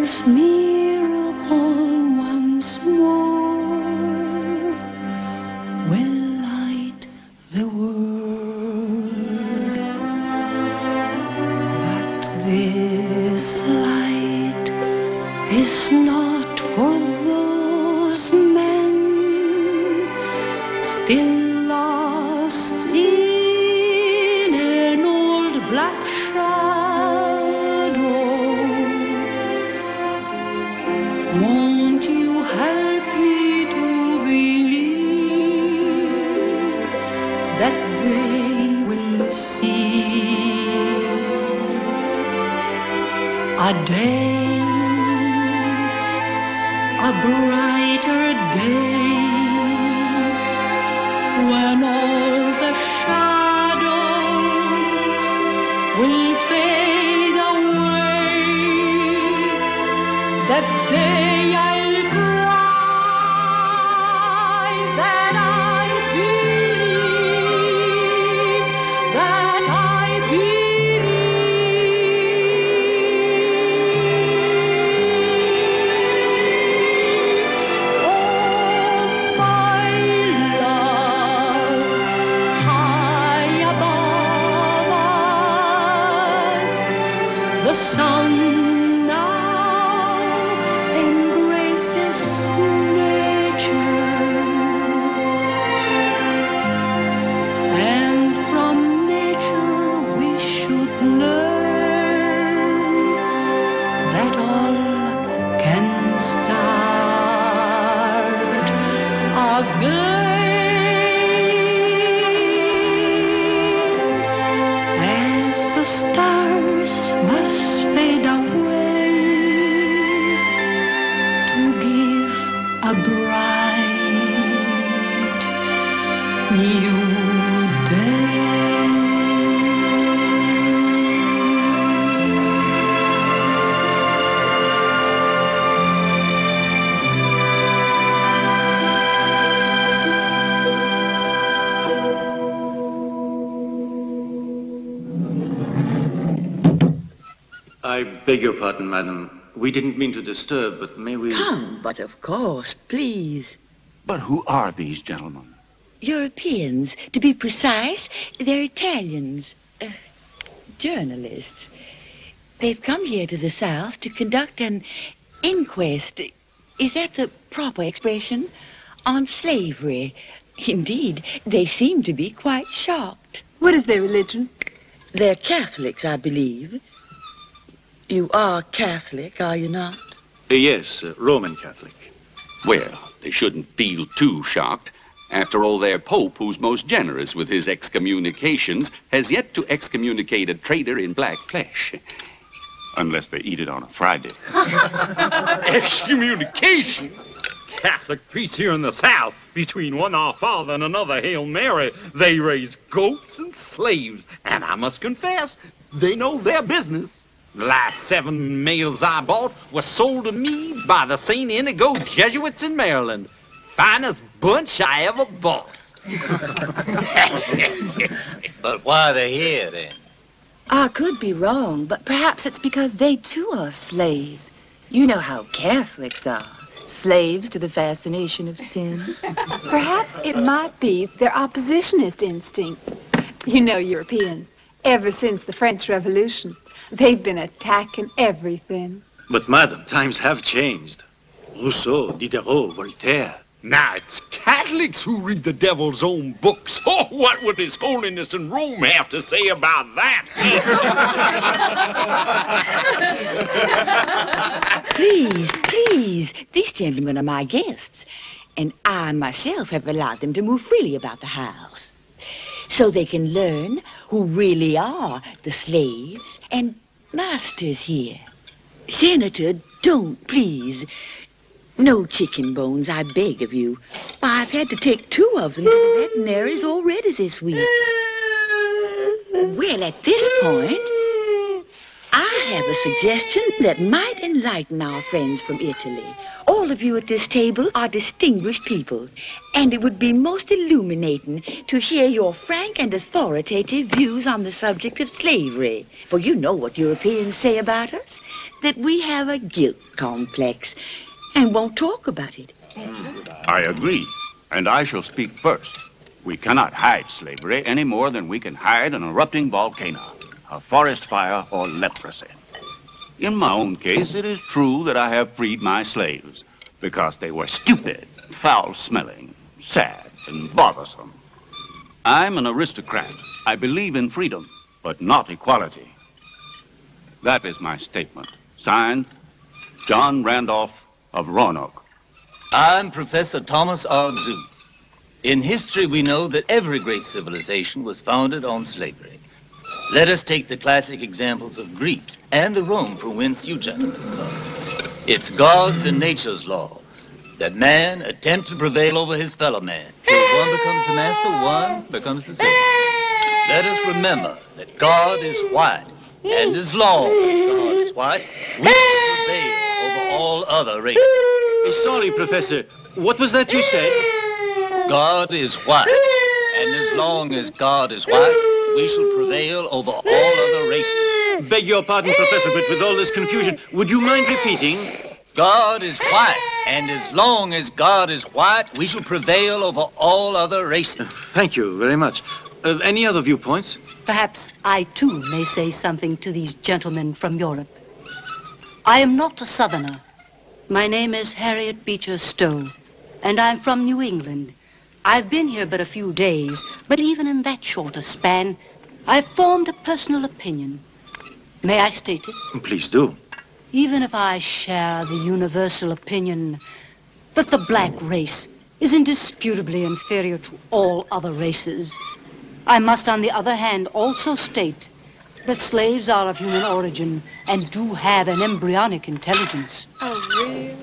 this miracle once more will light the world. But this light is not for those men still lost in an old black shadow. Won't you help me to believe that they will see a day, a brighter day, when all the shadows will fade away? That day I'll cry that I believe, that I believe. Oh, my love, high above us, the sun now embraces nature, and from nature we should learn that all can start again, as the stars must fade away to give a bright new day. I beg your pardon, madam. We didn't mean to disturb, but may we... Come, but of course, please. But who are these gentlemen? Europeans. To be precise, they're Italians. Journalists. They've come here to the South to conduct an inquest. Is that the proper expression? On slavery. Indeed, they seem to be quite shocked. What is their religion? They're Catholics, I believe. You are Catholic, are you not? Yes, Roman Catholic. Well, they shouldn't feel too shocked. After all, their Pope, who's most generous with his excommunications, has yet to excommunicate a traitor in black flesh. Unless they eat it on a Friday. Excommunication? Catholic priests here in the South, between one Our Father and another Hail Mary, they raise goats and slaves. And I must confess, they know their business. The last 7 males I bought were sold to me by the St. Inigo Jesuits in Maryland. Finest bunch I ever bought. But why are they here, then? I could be wrong, but perhaps it's because they, too, are slaves. You know how Catholics are. Slaves to the fascination of sin. Perhaps it might be their oppositionist instinct. You know Europeans, ever since the French Revolution, they've been attacking everything. But, madam, times have changed. Rousseau, Diderot, Voltaire. Now, it's Catholics who read the devil's own books. Oh, what would His Holiness in Rome have to say about that? Please, please, these gentlemen are my guests, and I myself have allowed them to move freely about the house, so they can learn who really are the slaves and masters here. Senator, don't, please. No chicken bones, I beg of you. I've had to take 2 of them to the veterinaries already this week. Well, at this point, I have a suggestion that might enlighten our friends from Italy. All of you at this table are distinguished people, and it would be most illuminating to hear your frank and authoritative views on the subject of slavery. For you know what Europeans say about us. that we have a guilt complex and won't talk about it. I agree, and I shall speak first. We cannot hide slavery any more than we can hide an erupting volcano, a forest fire, or leprosy. In my own case, it is true that I have freed my slaves because they were stupid, foul-smelling, sad, and bothersome. I'm an aristocrat. I believe in freedom, but not equality. That is my statement. Signed, John Randolph of Roanoke. I'm Professor Thomas R. Zoo. In history, we know that every great civilization was founded on slavery. Let us take the classic examples of Greece and the Rome from whence you gentlemen come. It's God's and nature's law that man attempt to prevail over his fellow man. Till one becomes the master, one becomes the slave. Let us remember that God is white, and as long as God is white, we will prevail over all other races. Sorry, Professor. What was that you said? God is white, and as long as God is white, we shall prevail over all other races. Beg your pardon, Professor, but with all this confusion, would you mind repeating? God is white, and as long as God is white, we shall prevail over all other races. Thank you very much. Any other viewpoints? Perhaps I, too, may say something to these gentlemen from Europe. I am not a Southerner. My name is Harriet Beecher Stowe, and I'm from New England. I've been here but a few days, but even in that short a span, I've formed a personal opinion. May I state it? Please do. Even if I share the universal opinion that the black race is indisputably inferior to all other races, I must, on the other hand, also state that slaves are of human origin and do have an embryonic intelligence. Oh, really?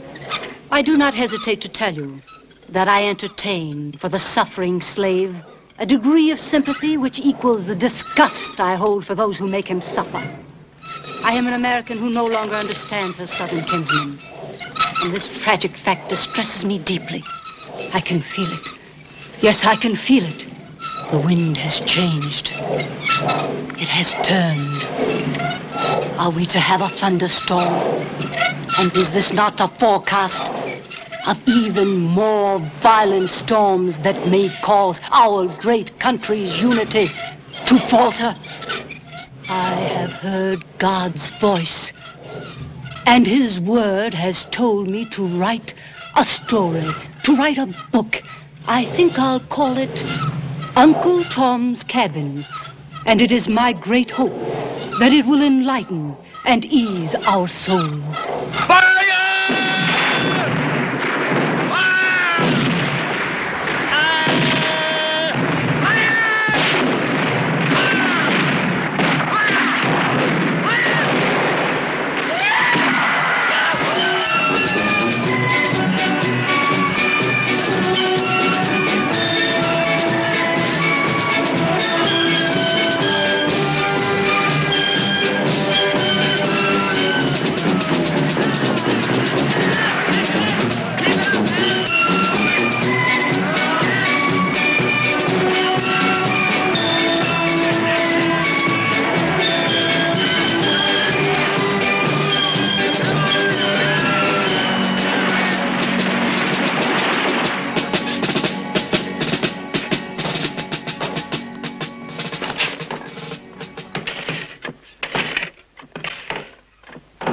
I do not hesitate to tell you that I entertain for the suffering slave a degree of sympathy which equals the disgust I hold for those who make him suffer. I am an American who no longer understands her Southern kinsmen, and this tragic fact distresses me deeply. I can feel it. Yes, I can feel it. The wind has changed. It has turned. Are we to have a thunderstorm? And is this not a forecast of even more violent storms that may cause our great country's unity to falter? I have heard God's voice, and his word has told me to write a story, to write a book. I think I'll call it Uncle Tom's Cabin, and it is my great hope that it will enlighten and ease our souls.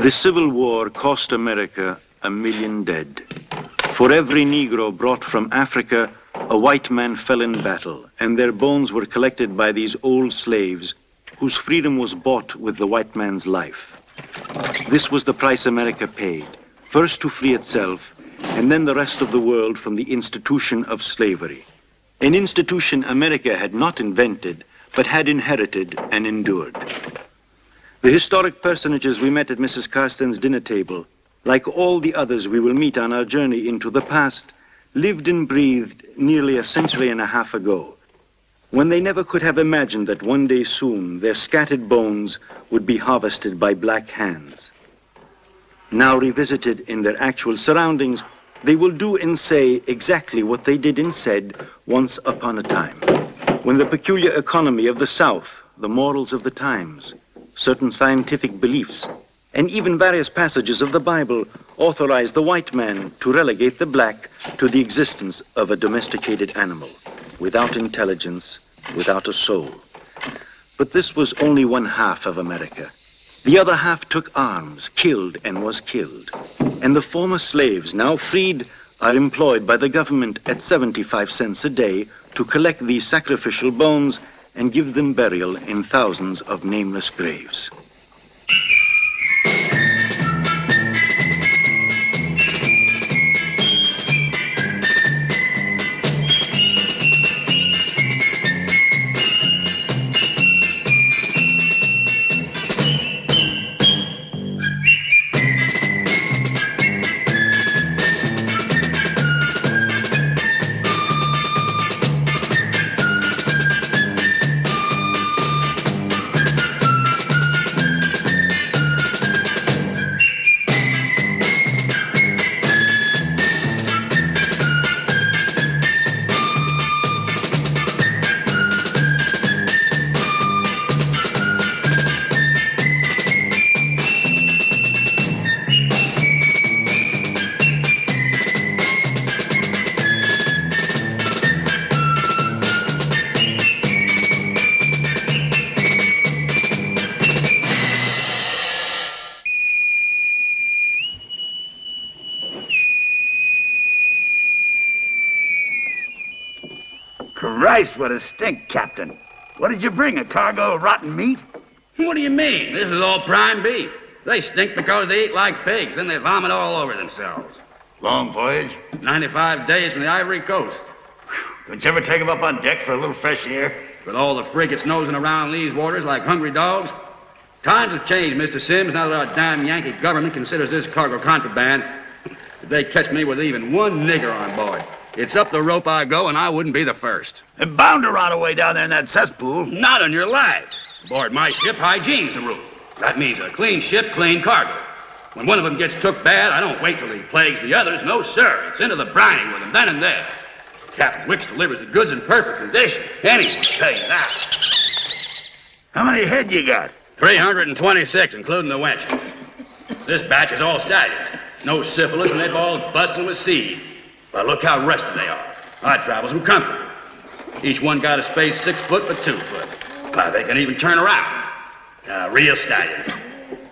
The Civil War cost America 1 million dead. For every Negro brought from Africa, a white man fell in battle, and their bones were collected by these old slaves whose freedom was bought with the white man's life. This was the price America paid, first to free itself, and then the rest of the world from the institution of slavery. An institution America had not invented, but had inherited and endured. The historic personages we met at Mrs. Carson's dinner table, like all the others we will meet on our journey into the past, lived and breathed nearly a century and a half ago, when they never could have imagined that one day soon their scattered bones would be harvested by black hands. Now revisited in their actual surroundings, they will do and say exactly what they did and said once upon a time, when the peculiar economy of the South, the morals of the times, certain scientific beliefs, And even various passages of the Bible authorize the white man to relegate the black to the existence of a domesticated animal, without intelligence, without a soul. But this was only one half of America. The other half took arms, killed and was killed. And the former slaves, now freed, are employed by the government at 75 cents a day to collect these sacrificial bones and give them burial in thousands of nameless graves. Christ, what a stink, Captain. What did you bring, a cargo of rotten meat? What do you mean? This is all prime beef. They stink because they eat like pigs, then they vomit all over themselves. Long voyage? 95 days from the Ivory Coast. Don't you ever take them up on deck for a little fresh air? With all the frigates nosing around these waters like hungry dogs. Times have changed, Mr. Sims, now that our damn Yankee government considers this cargo contraband. If they catch me with even one nigger on board, it's up the rope I go, and I wouldn't be the first. They're bound to rot away down there in that cesspool. Not on your life. Aboard my ship, hygiene's the rule. That means a clean ship, clean cargo. When one of them gets took bad, I don't wait till he plagues the others. No, sir. It's into the briny with them then and there. Captain Wicks delivers the goods in perfect condition. Anyone can tell you that. How many head you got? 326, including the wench. This batch is all stallions. No syphilis, and they've all busting with seed. But look how rested they are. I travels with comfort. Each one got a space 6 foot by 2 foot. Why, they can even turn around. Real stallions.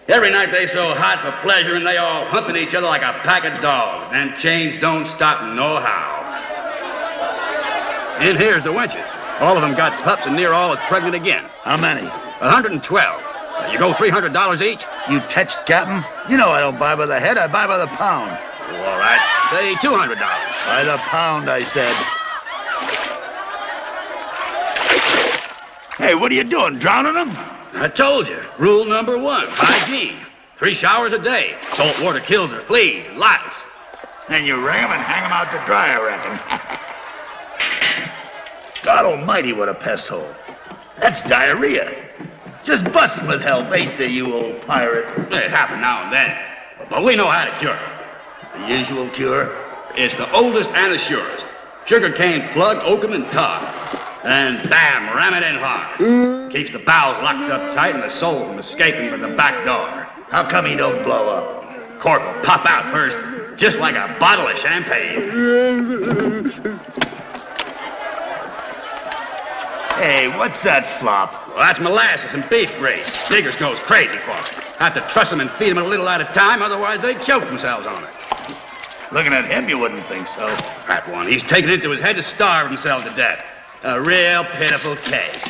Every night they so hot for pleasure, and they all humping each other like a pack of dogs. And change don't stop no how. In here's the wenches. All of them got pups, and near all is pregnant again. How many? 112. You go $300 each? You touched, Captain? You know I don't buy by the head, I buy by the pound. All right. Say $200. By the pound, I said. Hey, what are you doing, drowning them? I told you. Rule number 1, hygiene. 3 showers a day. Salt water kills their fleas and lice. Then you wring them and hang them out to dry, I reckon. God almighty, what a pest hole. That's diarrhea. Just busting with help, ain't they, you old pirate? It happens now and then. But we know how to cure it. The usual cure? It's the oldest and the surest. Sugarcane plug, oakum, and tar. And bam, ram it in hard. Keeps the bowels locked up tight and the soul from escaping from the back door. How come he don't blow up? Cork will pop out first, just like a bottle of champagne. Hey, what's that slop? Well, that's molasses and beef grease. Diggers goes crazy for it. Have to truss them and feed them a little at a time, otherwise they choke themselves on it. Looking at him, you wouldn't think so. That one, he's taken it into his head to starve himself to death. A real pitiful case.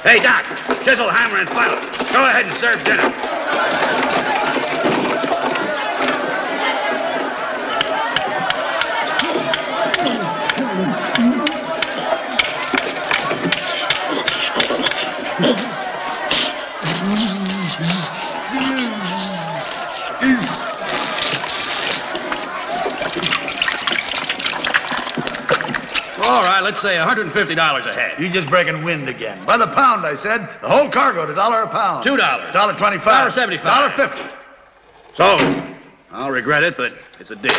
Hey, Doc, chisel, hammer, and funnel. Go ahead and serve dinner. All right, let's say $150 a head. You just breaking wind again. By the pound, I said. The whole cargo at $1 a pound. $2. $1.25. $1.75. $1.50. So, I'll regret it, but it's a deal.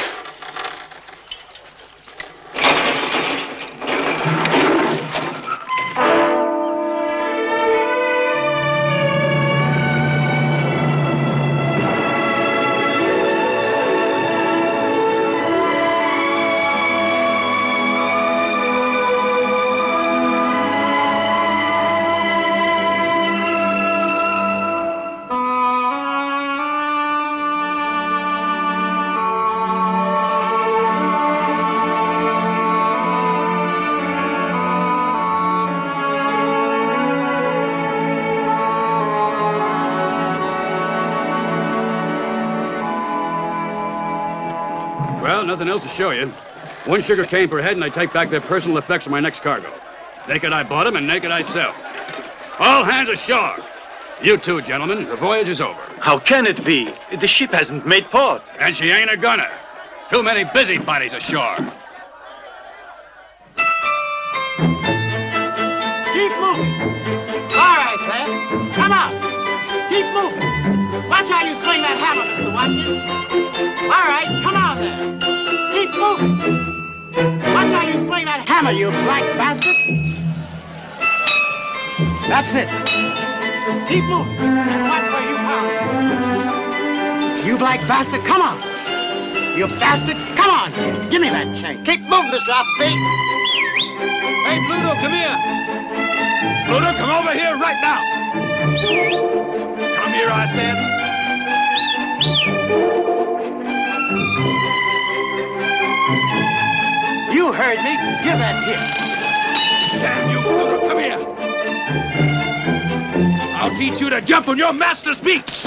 nothing else to show you. 1 sugar cane per head, and I take back their personal effects for my next cargo. Naked I bought 'em, and naked I sell. All hands ashore. You too, gentlemen. The voyage is over. How can it be? The ship hasn't made port. And she ain't a gunner. Too many busybodies ashore. Keep moving. All right, lad. Come on. Keep moving. Watch how you swing that hammer, Mr. Watkins. All right, come on there. Keep moving. Watch how you swing that hammer, you black bastard. That's it. Keep moving. And watch where you pound. You black bastard, come on. You bastard, come on. Give me that chain. Keep moving, Mr. Appleby. Hey, Pluto, come here. Pluto, come over here right now. Come here, I said. You heard me. Give that here. Damn you, Pluto, come here. I'll teach you to jump when your master speaks.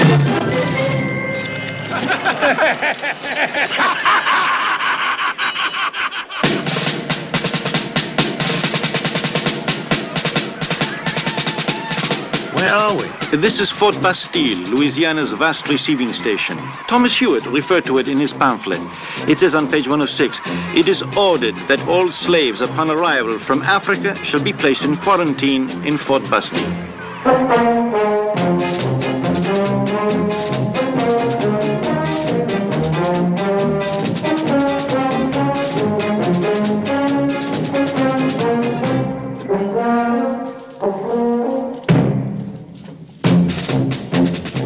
Where are we? This is Fort Bastille, Louisiana's vast receiving station. Thomas Hewitt referred to it in his pamphlet. It says on page 106, "It is ordered that all slaves upon arrival from Africa shall be placed in quarantine in Fort Bastille."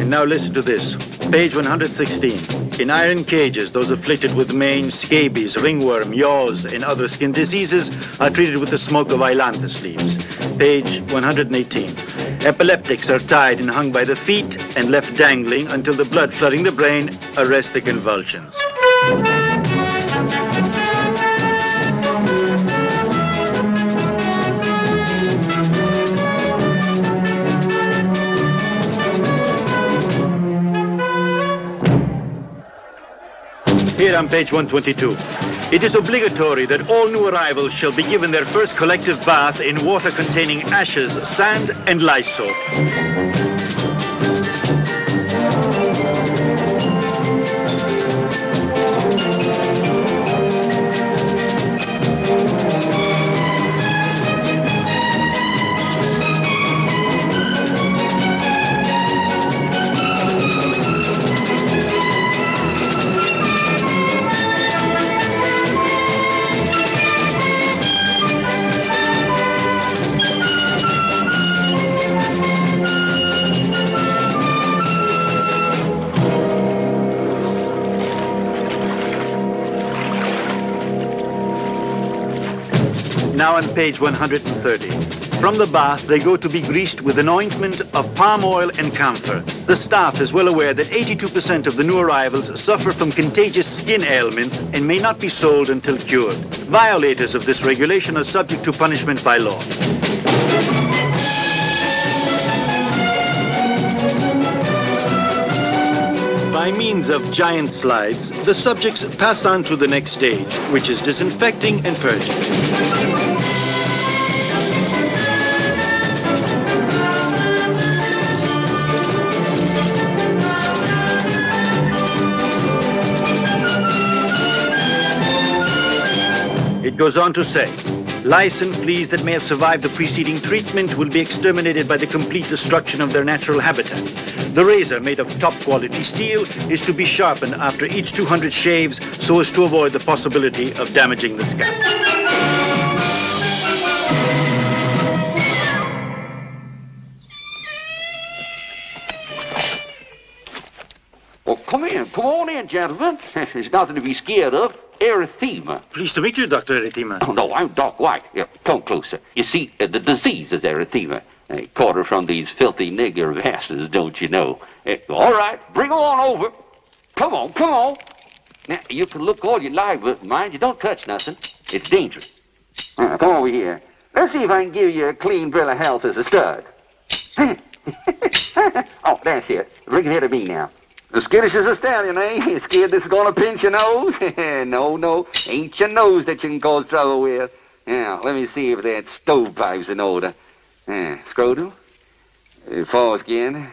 Now listen to this. Page 116. In iron cages, those afflicted with mange, scabies, ringworm, yaws, and other skin diseases are treated with the smoke of ailanthus leaves. Page 118. Epileptics are tied and hung by the feet and left dangling until the blood flooding the brain arrests the convulsions. Here on page 122. It is obligatory that all new arrivals shall be given their first collective bath in water containing ashes, sand, and Lysol. Now on page 130. From the bath, they go to be greased with an ointment of palm oil and camphor. The staff is well aware that 82% of the new arrivals suffer from contagious skin ailments and may not be sold until cured. Violators of this regulation are subject to punishment by law. By means of giant slides, the subjects pass on to the next stage, which is disinfecting and purging. It goes on to say, lice and fleas that may have survived the preceding treatment will be exterminated by the complete destruction of their natural habitat. The razor, made of top-quality steel, is to be sharpened after each 200 shaves so as to avoid the possibility of damaging the scalp. Well, come on in, gentlemen. There's nothing to be scared of. Erythema. Pleased to meet you, Dr. Erythema. Oh, no, I'm Doc White. Yeah, come closer. You see, the disease is erythema. Caught her from these filthy nigger bastards, don't you know? All right, bring her on over. Come on. Now, you can look all you like, but mind you, don't touch nothing. It's dangerous. Come over here. Let's see if I can give you a clean bill of health as a stud. Oh, that's it. Bring it here to me now. As skittish as a stallion, eh? Scared this is gonna pinch your nose? No, no. Ain't your nose that you can cause trouble with. Now, let me see if that stovepipe's in order. Scrotum? Foreskin?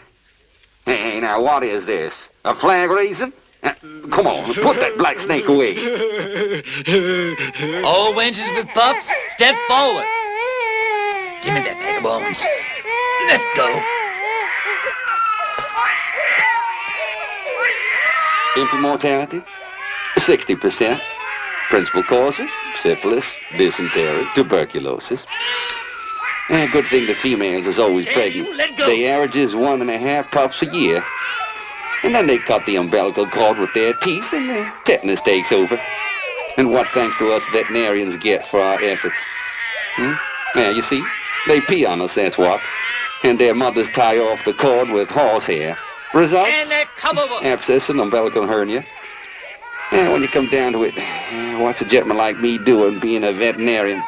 Hey, now, what is this? A flag raisin? Come on, put that black snake away. All wenches with pups, step forward. Give me that bag of bones. Let's go. Infant mortality, 60%. Principal causes, syphilis, dysentery, tuberculosis. Good thing the females is always pregnant. They averages 1.5 pups a year. And then they cut the umbilical cord with their teeth and the tetanus takes over. And what thanks to us veterinarians get for our efforts. Yeah, you see, they pee on us, that's what. And their mothers tie off the cord with horsehair. Results? Abscess and umbilical hernia. Yeah, when you come down to it, what's a gentleman like me doing being a veterinarian?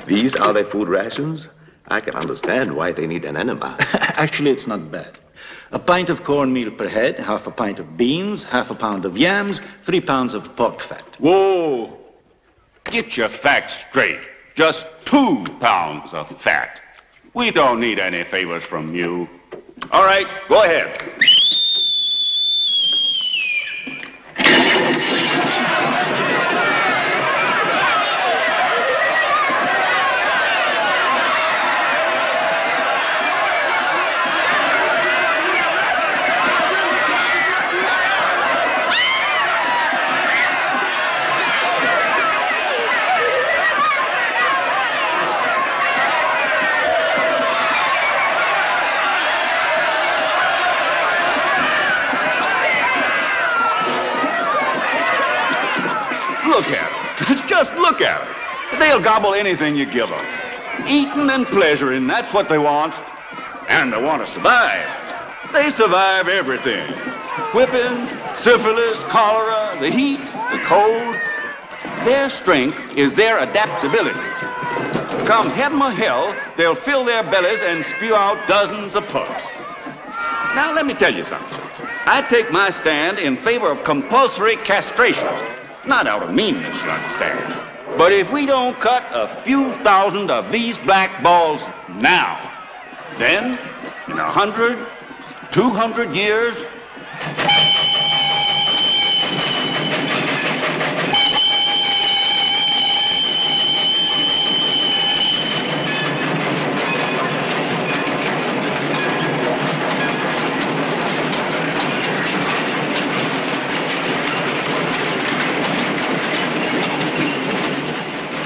These are their food rations? I can understand why they need an enema. Actually, it's not bad. A pint of cornmeal per head, half a pint of beans, half a pound of yams, 3 pounds of pork fat. Whoa! Get your facts straight. Just 2 pounds of fat. We don't need any favors from you. All right, go ahead. Look at them. Just look at them. They'll gobble anything you give them. Eating and pleasuring, that's what they want. And they want to survive. They survive everything. Whippings, syphilis, cholera, the heat, the cold. Their strength is their adaptability. Come heaven or hell, they'll fill their bellies and spew out dozens of pups. Now, let me tell you something. I take my stand in favor of compulsory castration. Not out of meanness, you understand. But if we don't cut a few thousand of these black balls now, then in 100, 200 years,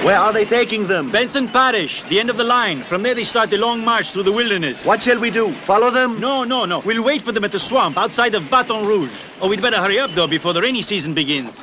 Where are they taking them? Benson Parish, the end of the line. From there they start the long march through the wilderness. What shall we do? Follow them? No. We'll wait for them at the swamp outside of Baton Rouge. Oh, we'd better hurry up, though, before the rainy season begins.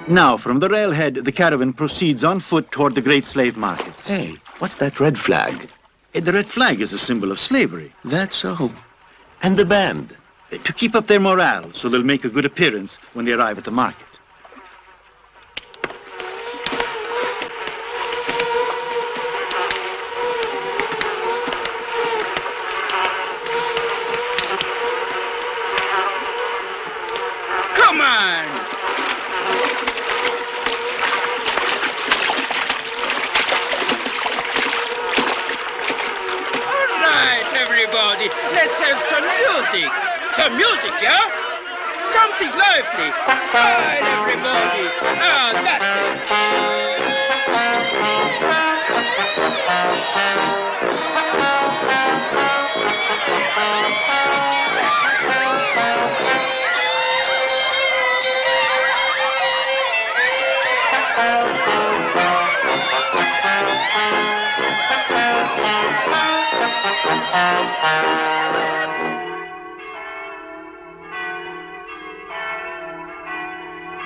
Now, from the railhead, the caravan proceeds on foot toward the great slave markets. Hey, what's that red flag? The red flag is a symbol of slavery. That's so. And the band? To keep up their morale, so they'll make a good appearance when they arrive at the market. Come on! All right, everybody, let's have some music. Some music, yeah? Something lively. Smile, everybody. Ah, that's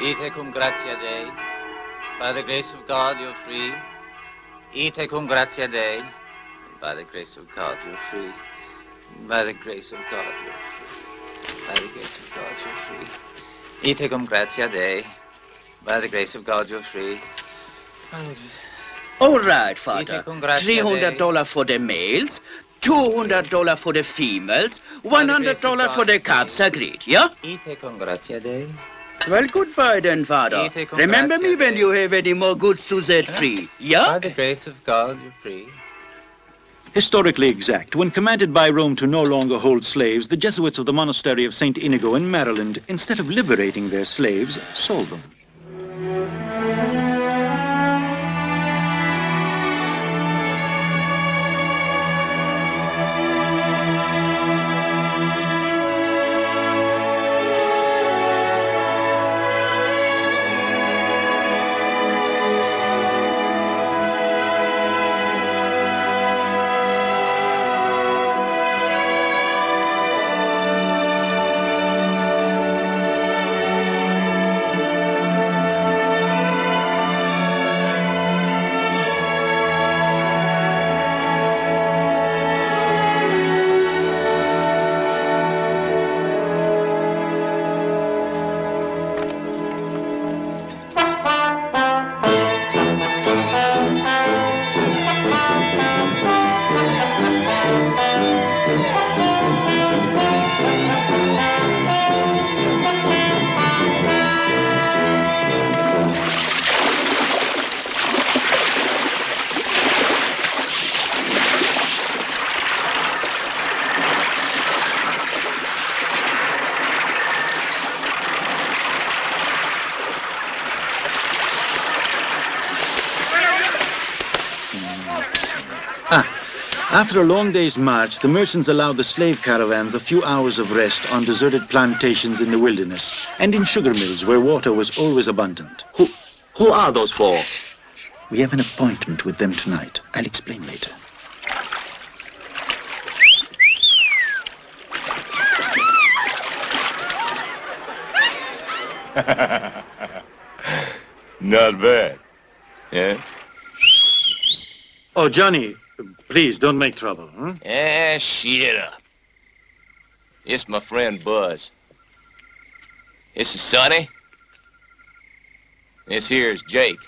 Ite cum gratia Dei, by the grace of God you're free. Ite cum gratia Dei, by the grace of God you're free. By the grace of God you're free. By the grace of God you're free. Ite cum gratia Dei, by the grace of God you're free. all right, Father. $300 for the males, $200 for the females, $100 for the cubs. Agreed, yeah? Ite cum gratia Dei. Well, goodbye then, Father. Remember me when you have any more goods to set free, yeah? By the grace of God you're free. Historically exact, when commanded by Rome to no longer hold slaves, the Jesuits of the monastery of St. Inigo in Maryland, instead of liberating their slaves, sold them. After a long day's march, the merchants allowed the slave caravans a few hours of rest on deserted plantations in the wilderness and in sugar mills where water was always abundant. Who are those four? We have an appointment with them tonight. I'll explain later. Not bad. Yeah? Oh, Johnny, please don't make trouble, huh? Shut up. It's my friend Buzz. This is Sonny. This here's Jake.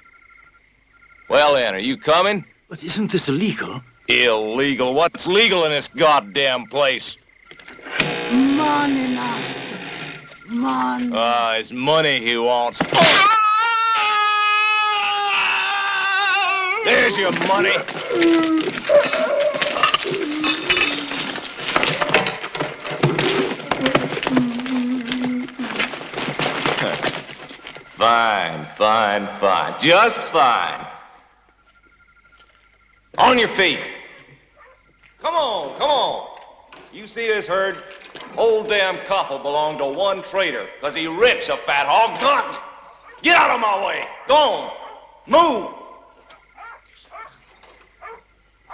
Well then, are you coming? But isn't this illegal? Illegal? What's legal in this goddamn place? Money, master. Money. It's money he wants. There's your money. Fine, fine, fine. Just fine. On your feet. Come on, come on. You see this herd? Whole damn couple belong to one trader, because he rich, a fat hog. God! Get out of my way. Go on. Move.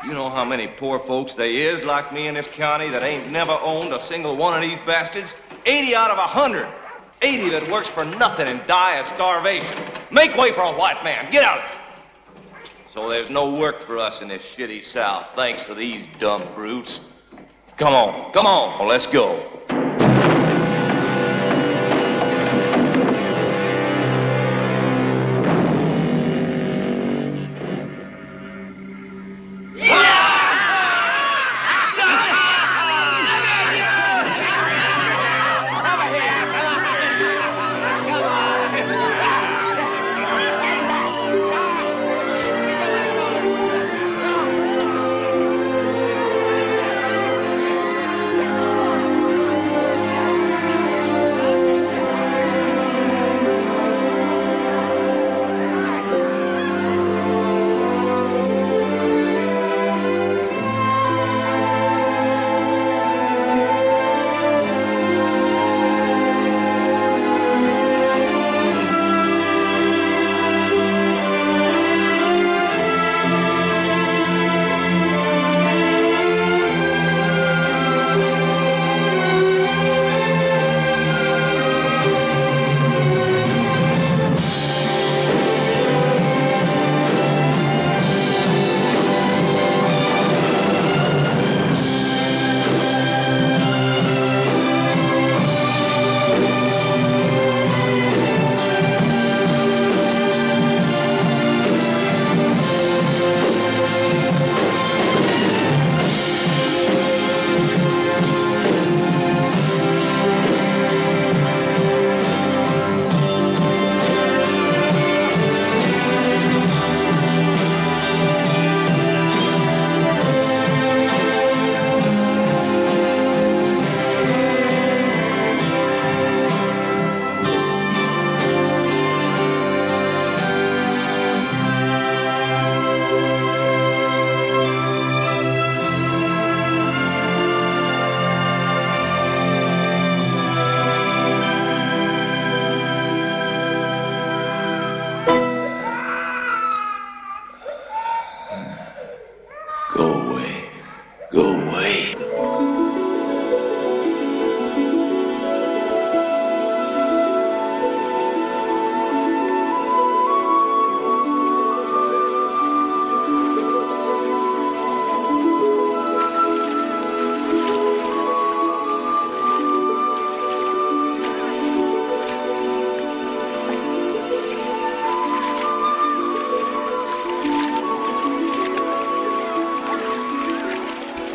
You know how many poor folks there is like me in this county that ain't never owned a single one of these bastards? 80 out of 100. 80 that works for nothing and die of starvation. Make way for a white man. Get out. So there's no work for us in this shitty South, thanks to these dumb brutes. Come on, well, let's go.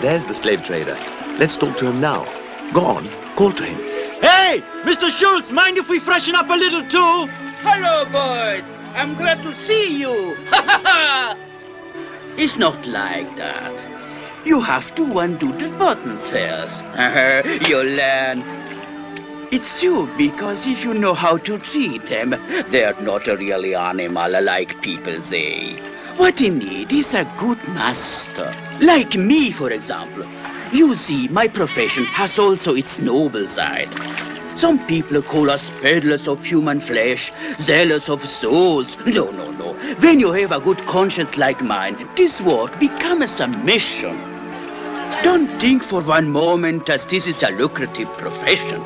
There's the slave trader. Let's talk to him now. Go on, call to him. Hey, Mr. Schultz, mind if we freshen up a little too? Hello, boys. I'm glad to see you. It's not like that. You have to undo the buttons first. You'll learn. It's you, because if you know how to treat them, they're not a really animal like people say. What they need is a good master. Like me, for example. You see, my profession has also its noble side. Some people call us peddlers of human flesh, zealous of souls. No. When you have a good conscience like mine, this work becomes a mission. Don't think for one moment as this is a lucrative profession.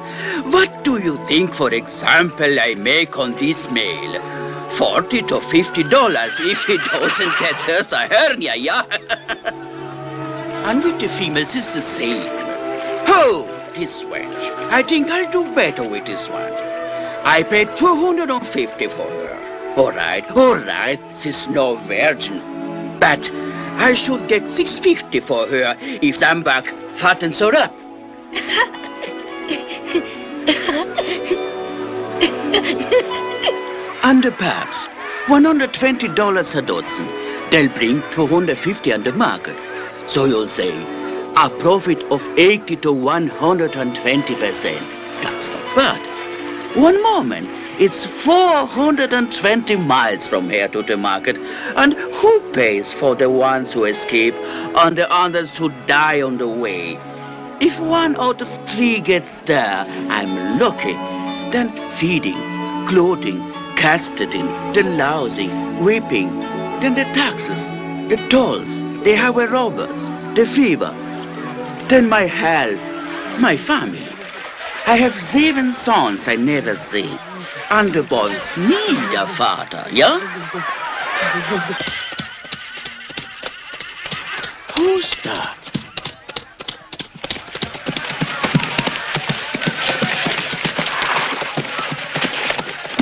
What do you think, for example, I make on this mail? $40 to $50 if he doesn't get first a hernia, yeah? And with the females it's the same. Oh, this wench. I think I'll do better with this one. I paid $250 for her. All right, she's no virgin. But I should get $650 for her if Zambak fattens her up. And perhaps $120 a dozen. They'll bring $250 on the market. So you'll say a profit of 80 to 120%. That's not bad. One moment. It's 420 miles from here to the market. And who pays for the ones who escape and the others who die on the way? If 1 out of 3 gets there, I'm lucky. Then feeding, clothing, castrating, the lousing, whipping, then the taxes, the tolls, the highway robbers, the fever, then my health, my family. I have 7 sons I never see. And the boys need a father, yeah? Who's that?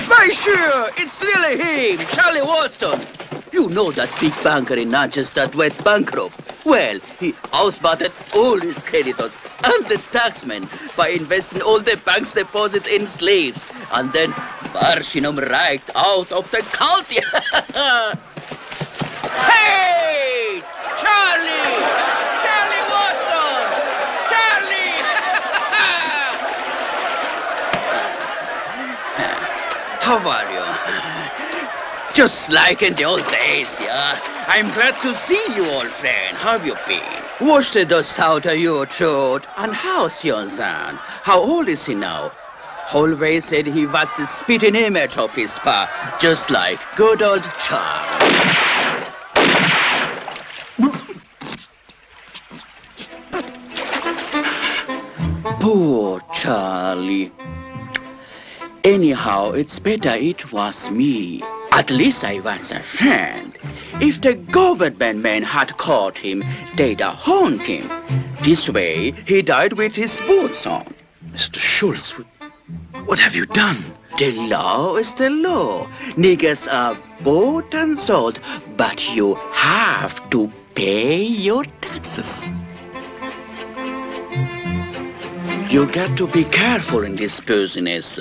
My sure, it's really him, Charlie Watson. You know that big banker in Natchez that went bankrupt. Well, he housebotted all his creditors and the taxmen by investing all the bank's deposits in slaves and then marching them right out of the county. Hey! Charlie! Charlie Watson! Charlie! How are you? Just like in the old days, yeah? I'm glad to see you, old friend. How have you been? Wash the dust out of your throat. And how's your son? How old is he now? Always said he was the spitting image of his pa, just like good old Charlie. Poor Charlie. Anyhow, it's better it was me. At least I was a friend. If the government men had caught him, they'd have hung him. This way, he died with his boots on. Mr. Schultz, what have you done? The law is the law. Niggers are bought and sold, but you have to pay your taxes. You got to be careful in this business,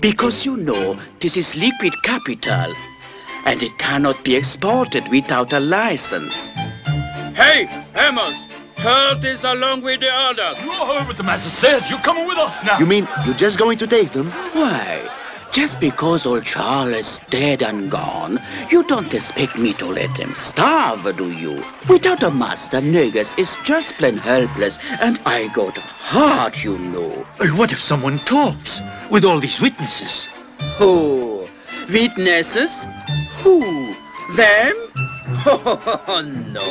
because you know this is liquid capital, and it cannot be exported without a license. Hey, Amos, herd this along with the others. You heard what the master says. You're coming with us now. You mean you're just going to take them? Why? Just because old Charles is dead and gone, you don't expect me to let them starve, do you? Without a master, Negus is just plain helpless, and I got hard, you know. Well, what if someone talks with all these witnesses? Who? Witnesses? Who? Them? Oh, no.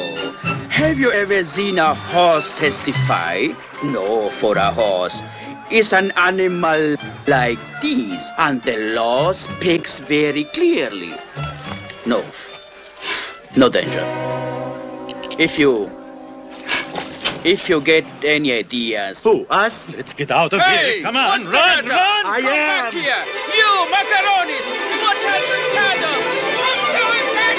Have you ever seen a horse testify? No, for a horse is an animal like this, and the law speaks very clearly. No danger. If you get any ideas. Who, us? Let's get out of here. Come on, run! I am. Back here. You, macaronis! What have you done? Come to it back!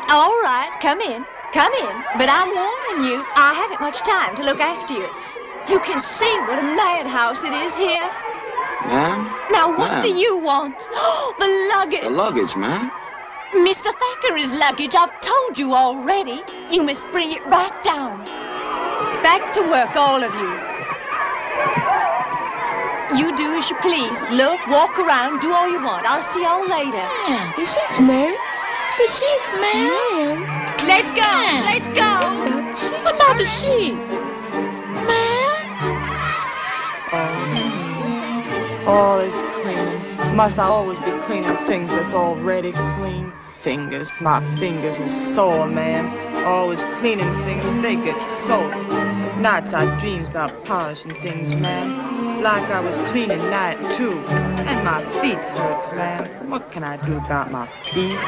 right. Come in. Come in. But I'm warning you, I haven't much time to look after you. You can see what a madhouse it is here. Ma'am? Now, what Ma'am. do you want? Oh, the luggage. The luggage, ma'am. Mr. Thackeray's luggage, I've told you already. You must bring it right down. Back to work, all of you. You do as you please. Look, walk around, do all you want. I'll see y'all later. The sheets, ma'am. The sheets, ma'am. Let's go. Let's go. What about the sheets? All is clean. Must I always be cleaning things that's already clean? Fingers, my fingers are sore, ma'am. Always cleaning things, they get sore. Nights I dreams about polishing things, ma'am. Like I was cleaning night too. And my feet hurts, ma'am. What can I do about my feet?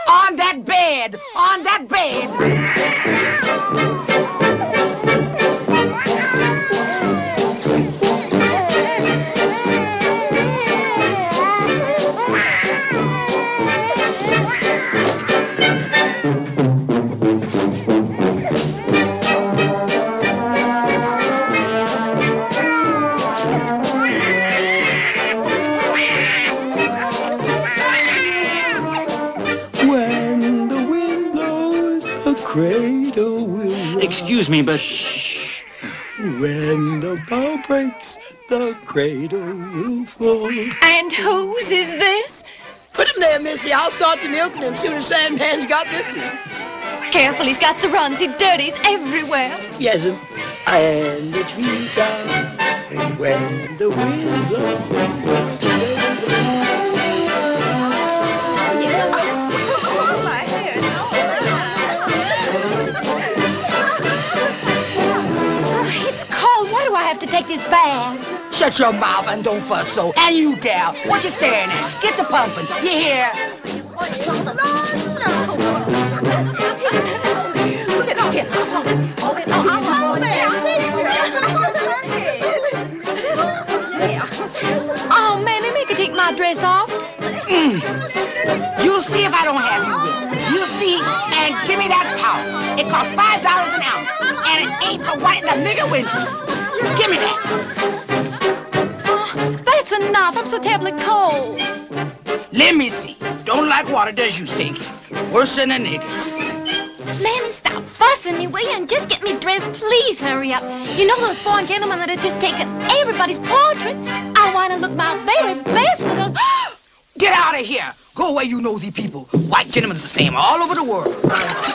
On that bed! On that bed! Cradle will... Excuse me, but... When the bow breaks, the cradle will fall. And whose is this? Put him there, Missy. I'll start to milking him soon as Sandman's got Missy. Careful, he's got the runs. He dirties everywhere. Yes'm. And the trees are... When the wind blows... To take this bath. Shut your mouth and don't fuss so. And you, gal, what you staring at? Get the pumping. You hear? Oh, mammy, make her take my dress off. You'll see if I don't have you with. You'll see, and give me that powder. It costs $5 an ounce, and it ain't for white the nigger winters. Give me that. That's enough. I'm so terribly cold. Let me see. Don't like water, does you, Stinky? Worse than a nigger. Mammy, stop fussing me, will you? And just get me dressed. Please hurry up. You know those foreign gentlemen that have just taken everybody's portrait? I want to look my very best for those... Get out of here. Go away, you nosy people. White gentlemen are the same all over the world.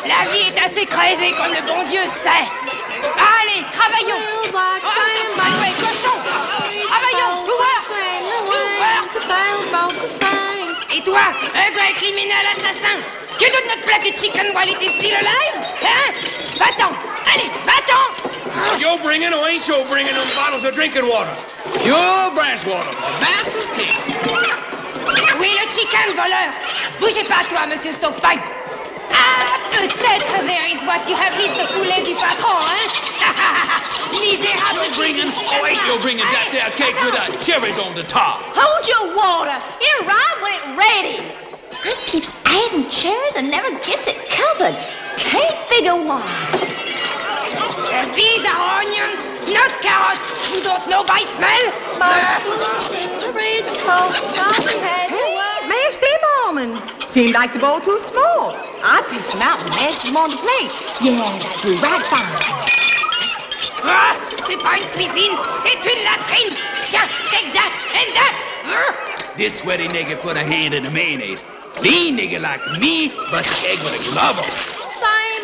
La vie est assez craisée comme le bon Dieu sait. Allez, travaillons. Ouais, cochon. Travaillons, joueurs. Et toi, un vrai criminel assassin, tu doutes notre plaque de chicken while it is still alive? Hein? Va-t'en. Allez, va-t'en. Are you bringing or ain't you bringing them bottles of drinking water? Pure branch water for Master's tea. Oui, le chicken voleur. Bougez pas, toi, monsieur Stovepipe. Ah, peut-être there is what you have hit the poulet du patron, hein? Misérable. You're bringing that there cake with cherries on the top. Hold your water. It'll arrive when it's ready. It keeps adding cherries and never gets it covered. Can't figure why. These are onions, not carrots. You don't know by smell? Mash them almond. Seemed like the bowl too small. I'd take some out and mash them on the plate. Yeah, that'd be right fine. Ah, c'est pas une cuisine, c'est une latrine. Tiens, take that and that. This sweaty nigga put a hand in the mayonnaise. Clean nigga like me, but the egg with a glove on. Same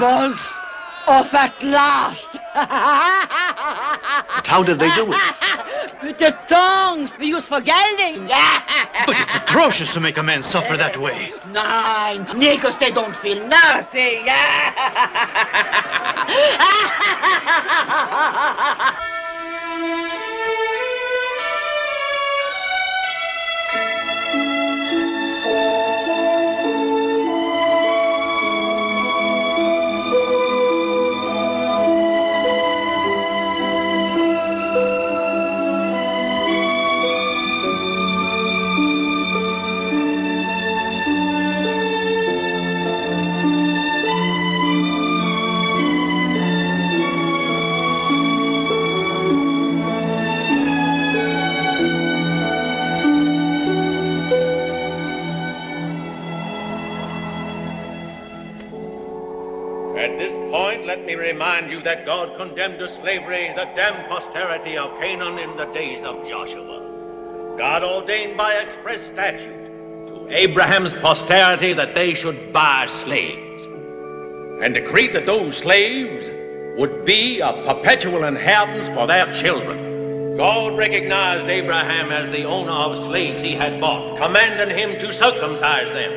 balls off at last. But how did they do it? With the tongues we use for gelding. But it's atrocious to make a man suffer that way. Nine, niggers, they don't feel nothing. At this point, let me remind you that God condemned to slavery the damned posterity of Canaan in the days of Joshua. God ordained by express statute to Abraham's posterity that they should buy slaves, and decreed that those slaves would be a perpetual inheritance for their children. God recognized Abraham as the owner of slaves he had bought, commanding him to circumcise them.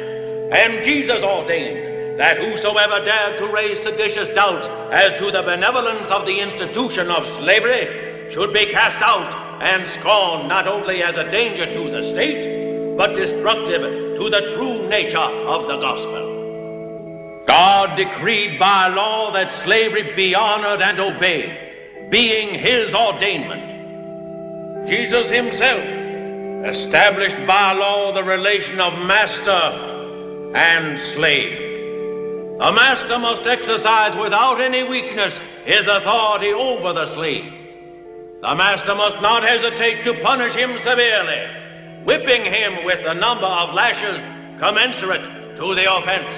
And Jesus ordained that whosoever dared to raise seditious doubts as to the benevolence of the institution of slavery should be cast out and scorned not only as a danger to the state, but destructive to the true nature of the gospel. God decreed by law that slavery be honored and obeyed, being his ordainment. Jesus himself established by law the relation of master and slave. The master must exercise without any weakness his authority over the slave. The master must not hesitate to punish him severely, whipping him with the number of lashes commensurate to the offense.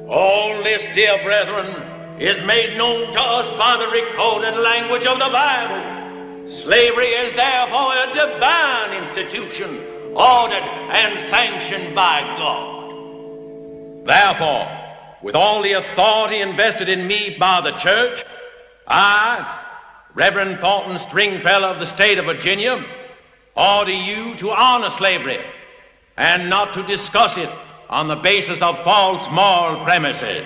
All this, dear brethren, is made known to us by the recorded language of the Bible. Slavery is therefore a divine institution, ordered and sanctioned by God. Therefore, with all the authority invested in me by the church, I, Reverend Thornton Stringfellow of the state of Virginia, order you to honor slavery and not to discuss it on the basis of false moral premises.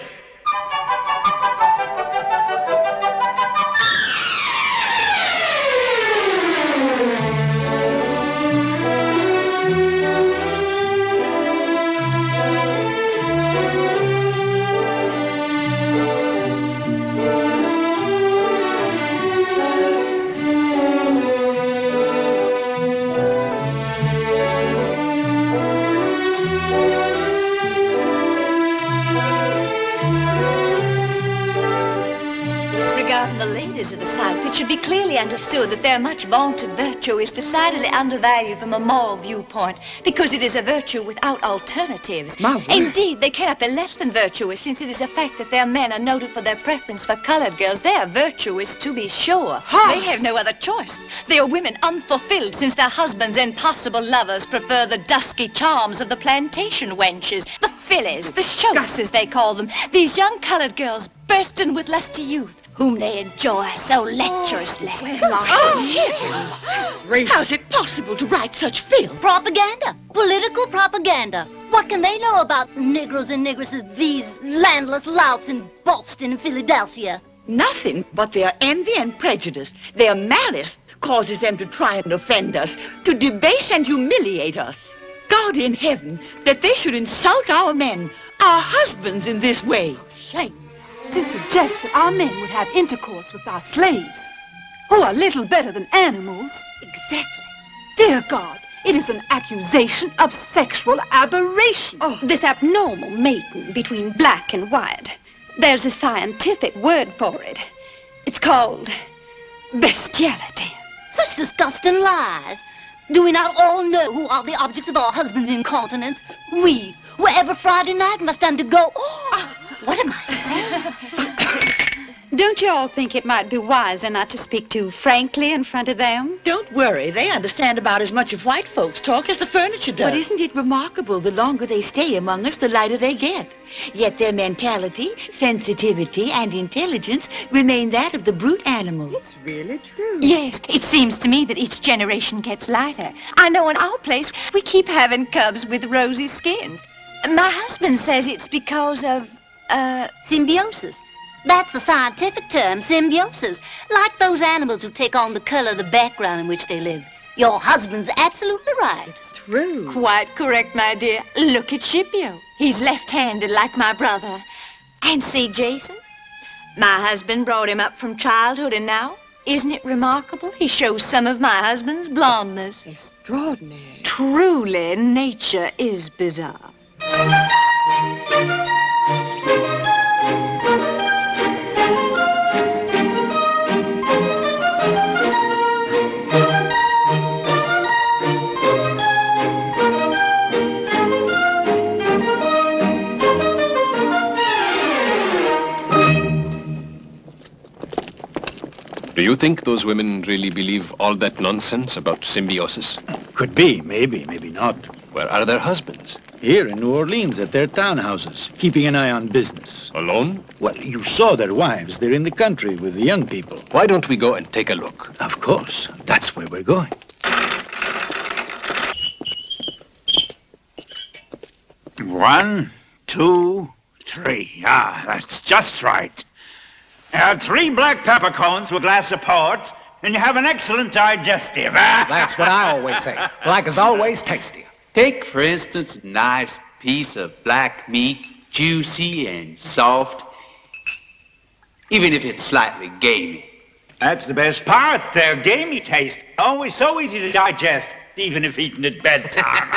The ladies of the South, it should be clearly understood that their much vaunted virtue is decidedly undervalued from a moral viewpoint, because it is a virtue without alternatives. Indeed, they cannot be less than virtuous, since it is a fact that their men are noted for their preference for colored girls. They are virtuous, to be sure. They have no other choice. They are women unfulfilled, since their husbands and possible lovers prefer the dusky charms of the plantation wenches, the fillies, the shoats, as they call them, these young colored girls bursting with lusty youth, whom they enjoy so lecherously. How's it possible to write such filth? Propaganda. Political propaganda. What can they know about Negroes and Negresses, these landless louts in Boston and Philadelphia? Nothing but their envy and prejudice. Their malice causes them to try and offend us, to debase and humiliate us. God in heaven, that they should insult our men, our husbands, in this way. Shame. To suggest that our men would have intercourse with our slaves, who are little better than animals. Exactly. Dear God, it is an accusation of sexual aberration. Oh, this abnormal mating between black and white. There's a scientific word for it. It's called bestiality. Such disgusting lies. Do we not all know who are the objects of our husbands' incontinence? We, who every Friday night must undergo... Oh, what am I saying? Don't you all think it might be wiser not to speak too frankly in front of them? Don't worry. They understand about as much of white folks' talk as the furniture does. But isn't it remarkable? The longer they stay among us, the lighter they get. Yet their mentality, sensitivity, and intelligence remain that of the brute animal. It's really true. Yes, it seems to me that each generation gets lighter. I know in our place, we keep having cubs with rosy skins. My husband says it's because of, symbiosis. That's the scientific term, symbiosis. Like those animals who take on the color of the background in which they live. Your husband's absolutely right. It's true. Quite correct, my dear. Look at Scipio. He's left-handed like my brother. And see Jason? My husband brought him up from childhood, and now, isn't it remarkable? He shows some of my husband's blondness. Extraordinary. Truly, nature is bizarre. Do you think those women really believe all that nonsense about symbiosis? Could be, maybe not. Where are their husbands? Here in New Orleans at their townhouses, keeping an eye on business. Alone? Well, you saw their wives. They're in the country with the young people. Why don't we go and take a look? Of course. That's where we're going. 1, 2, 3. Ah, that's just right. 3 black peppercorns with a glass of port, and you have an excellent digestive. That's what I always say. Black is always tasty. Take, for instance, a nice piece of black meat, juicy and soft, even if it's slightly gamey. That's the best part, their gamey taste. Always so easy to digest, even if eaten at bedtime.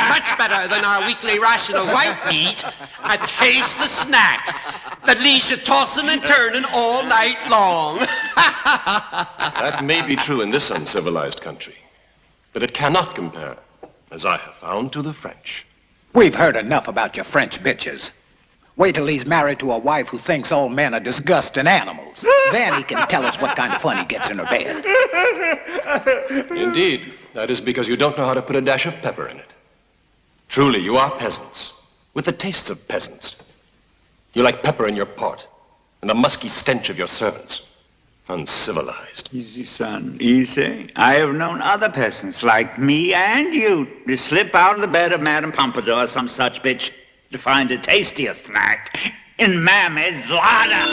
Much better than our weekly ration of white meat, a tasteless snack that leaves you tossing and turning all night long. That may be true in this uncivilized country, but it cannot compare, as I have found, to the French. We've heard enough about your French bitches. Wait till he's married to a wife who thinks all men are disgusting animals. Then he can tell us what kind of fun he gets in her bed. Indeed, that is because you don't know how to put a dash of pepper in it. Truly, you are peasants, with the tastes of peasants. You like pepper in your pot, and the musky stench of your servants. Uncivilized. Easy, son, easy. I have known other peasants like me and you to slip out of the bed of Madame Pompadour or some such bitch to find a tastier snack in Mammy's larder.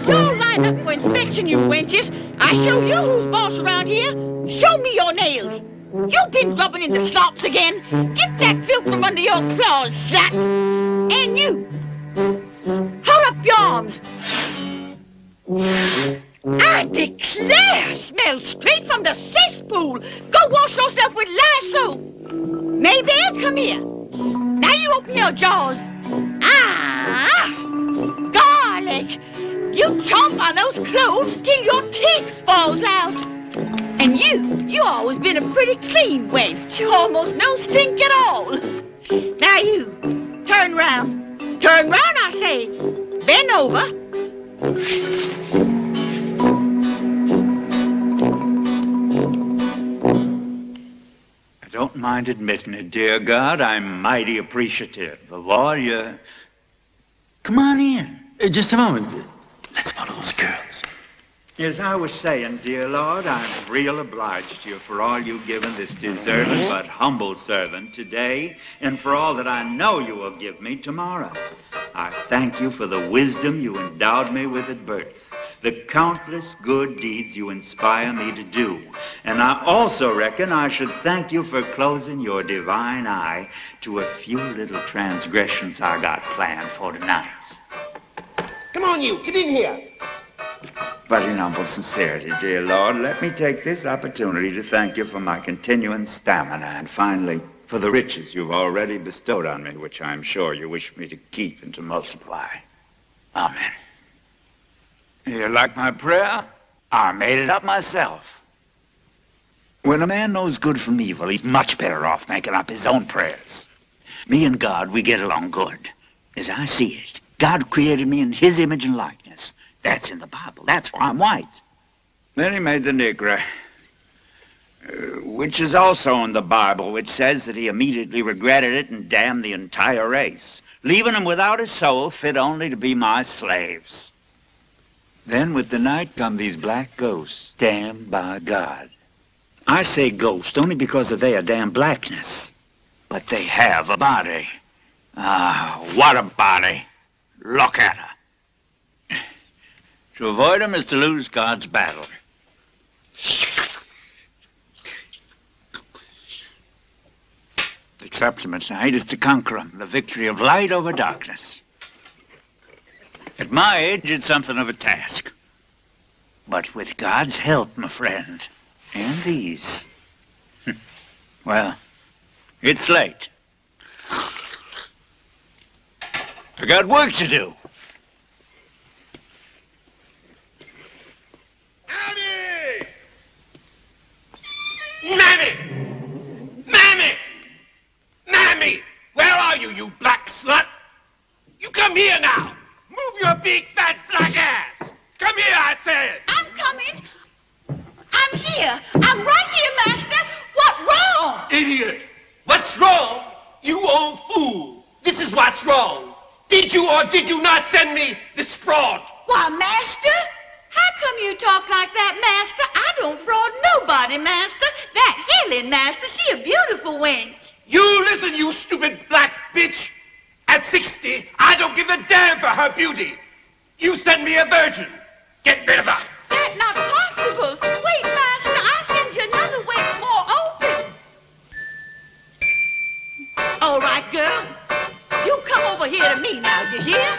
Y'all line up for inspection, you wenches. I show you who's boss around here. Show me your nails. You've been rubbing in the slops again. Get that filth from under your claws, slut. And you. Hold up your arms. I declare, smells straight from the cesspool. Go wash yourself with Lysol. Maybelle, come here. Now you open your jaws. Ah, garlic. You chomp on those clothes till your teeth falls out. And you always been a pretty clean wench. Almost no stink at all. Now you, turn round. Turn round, I say. Bend over. I don't mind admitting it, dear God. I'm mighty appreciative of all your... Come on in. Just a moment. Let's follow those girls. As I was saying, dear Lord, I'm real obliged to you for all you've given this deserted but humble servant today, and for all that I know you will give me tomorrow. I thank you for the wisdom you endowed me with at birth, the countless good deeds you inspire me to do, and I also reckon I should thank you for closing your divine eye to a few little transgressions I got planned for tonight. Come on, you. Get in here. But in humble sincerity, dear Lord, let me take this opportunity to thank you for my continuing stamina and finally for the riches you've already bestowed on me, which I am sure you wish me to keep and to multiply. Amen. You like my prayer? I made it up myself. When a man knows good from evil, he's much better off making up his own prayers. Me and God, we get along good. As I see it, God created me in his image and likeness. That's in the Bible. That's why I'm white. Then he made the Negro, which is also in the Bible, which says that he immediately regretted it and damned the entire race, leaving them without a soul fit only to be my slaves. Then with the night come these black ghosts, damned by God. I say ghost only because of their damn blackness. But they have a body. Ah, what a body. Look at her. To avoid them is to lose God's battle. Acceptance tonight is to conquer them, the victory of light over darkness. At my age, it's something of a task. But with God's help, my friend, and these, well, it's late. I got work to do. Mammy! Mammy! Mammy! Where are you, you black slut? You come here now. Move your big, fat, black ass. Come here, I said. I'm coming. I'm here. I'm right here, Master. What wrong? Idiot! What's wrong? You old fool! This is what's wrong. Did you or did you not send me this fraud? Why, Master? How come you talk like that, Master? I don't fraud nobody, Master. That Helen, Master, she a beautiful wench. You listen, you stupid black bitch. At 60, I don't give a damn for her beauty. You send me a virgin. Get rid of her. That's not possible. Wait, Master, I'll send you another wench more open. All right, girl. You come over here to me now, you hear?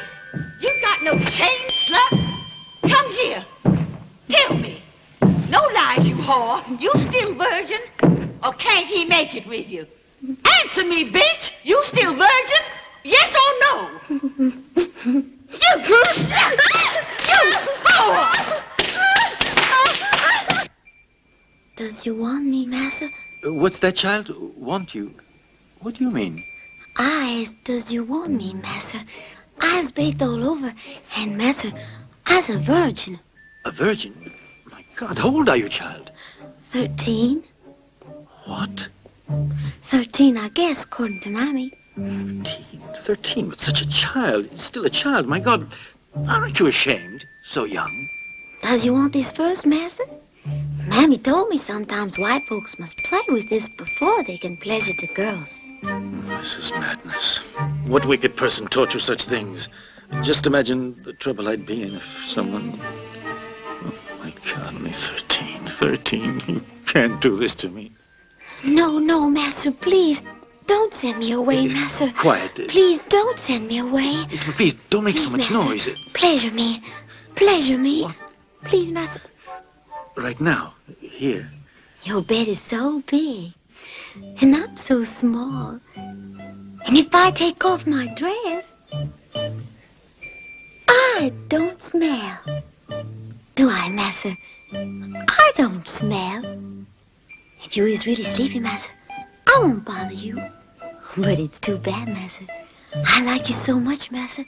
You got no shame, slut. Come here. Tell me. No lies, you whore. You still virgin? Or can't he make it with you? Answer me, bitch. You still virgin? Yes or no? You good? You whore! Does you want me, Massa? What's that, child? Want you? What do you mean? I asked, does you want me, Massa? I's baked all over, and Massa, I's a virgin. A virgin? My God, how old are you, child? 13. What? 13, I guess, according to Mommy. 13, but such a child. It's still a child, my God. Aren't you ashamed? So young. Does you want this first, Massa? Mammy told me sometimes white folks must play with this before they can pleasure the girls. This is madness. What wicked person taught you such things? Just imagine the trouble I'd be in if someone... Oh, my God, only 13. 13. You can't do this to me. No, no, Master, please. Don't send me away, Master. Quiet. Please don't send me away. Please, don't make so Please, much Master. noise. Pleasure me. Pleasure me. What? Please, Master. Right now, here. Your bed is so big, and I'm so small. And if I take off my dress, I don't smell. Do I, Master? I don't smell. If you is really sleepy, Master, I won't bother you. But it's too bad, Master. I like you so much, Master.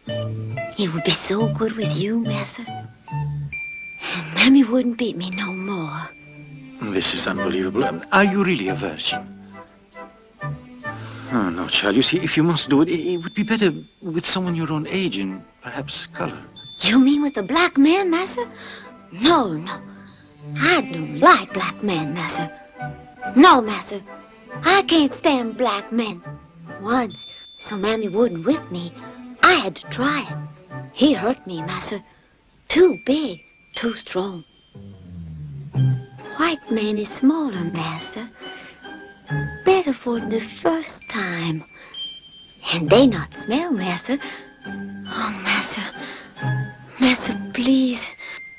It would be so good with you, Master. And Mammy wouldn't beat me no more. This is unbelievable. Are you really a virgin? Oh, no, child. You see, if you must do it, it would be better with someone your own age and perhaps color. You mean with a black man, Master? No, no. I don't like black men, Master. No, Master. I can't stand black men. Once, so Mammy wouldn't whip me, I had to try it. He hurt me, Master. Too big, too strong. White man is smaller, Master. Better for the first time. And they not smell, Master. Oh, Master. Master, please.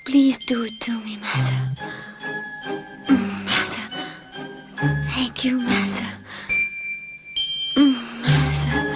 Please do it to me, Master. Master. Thank you, Master. Master.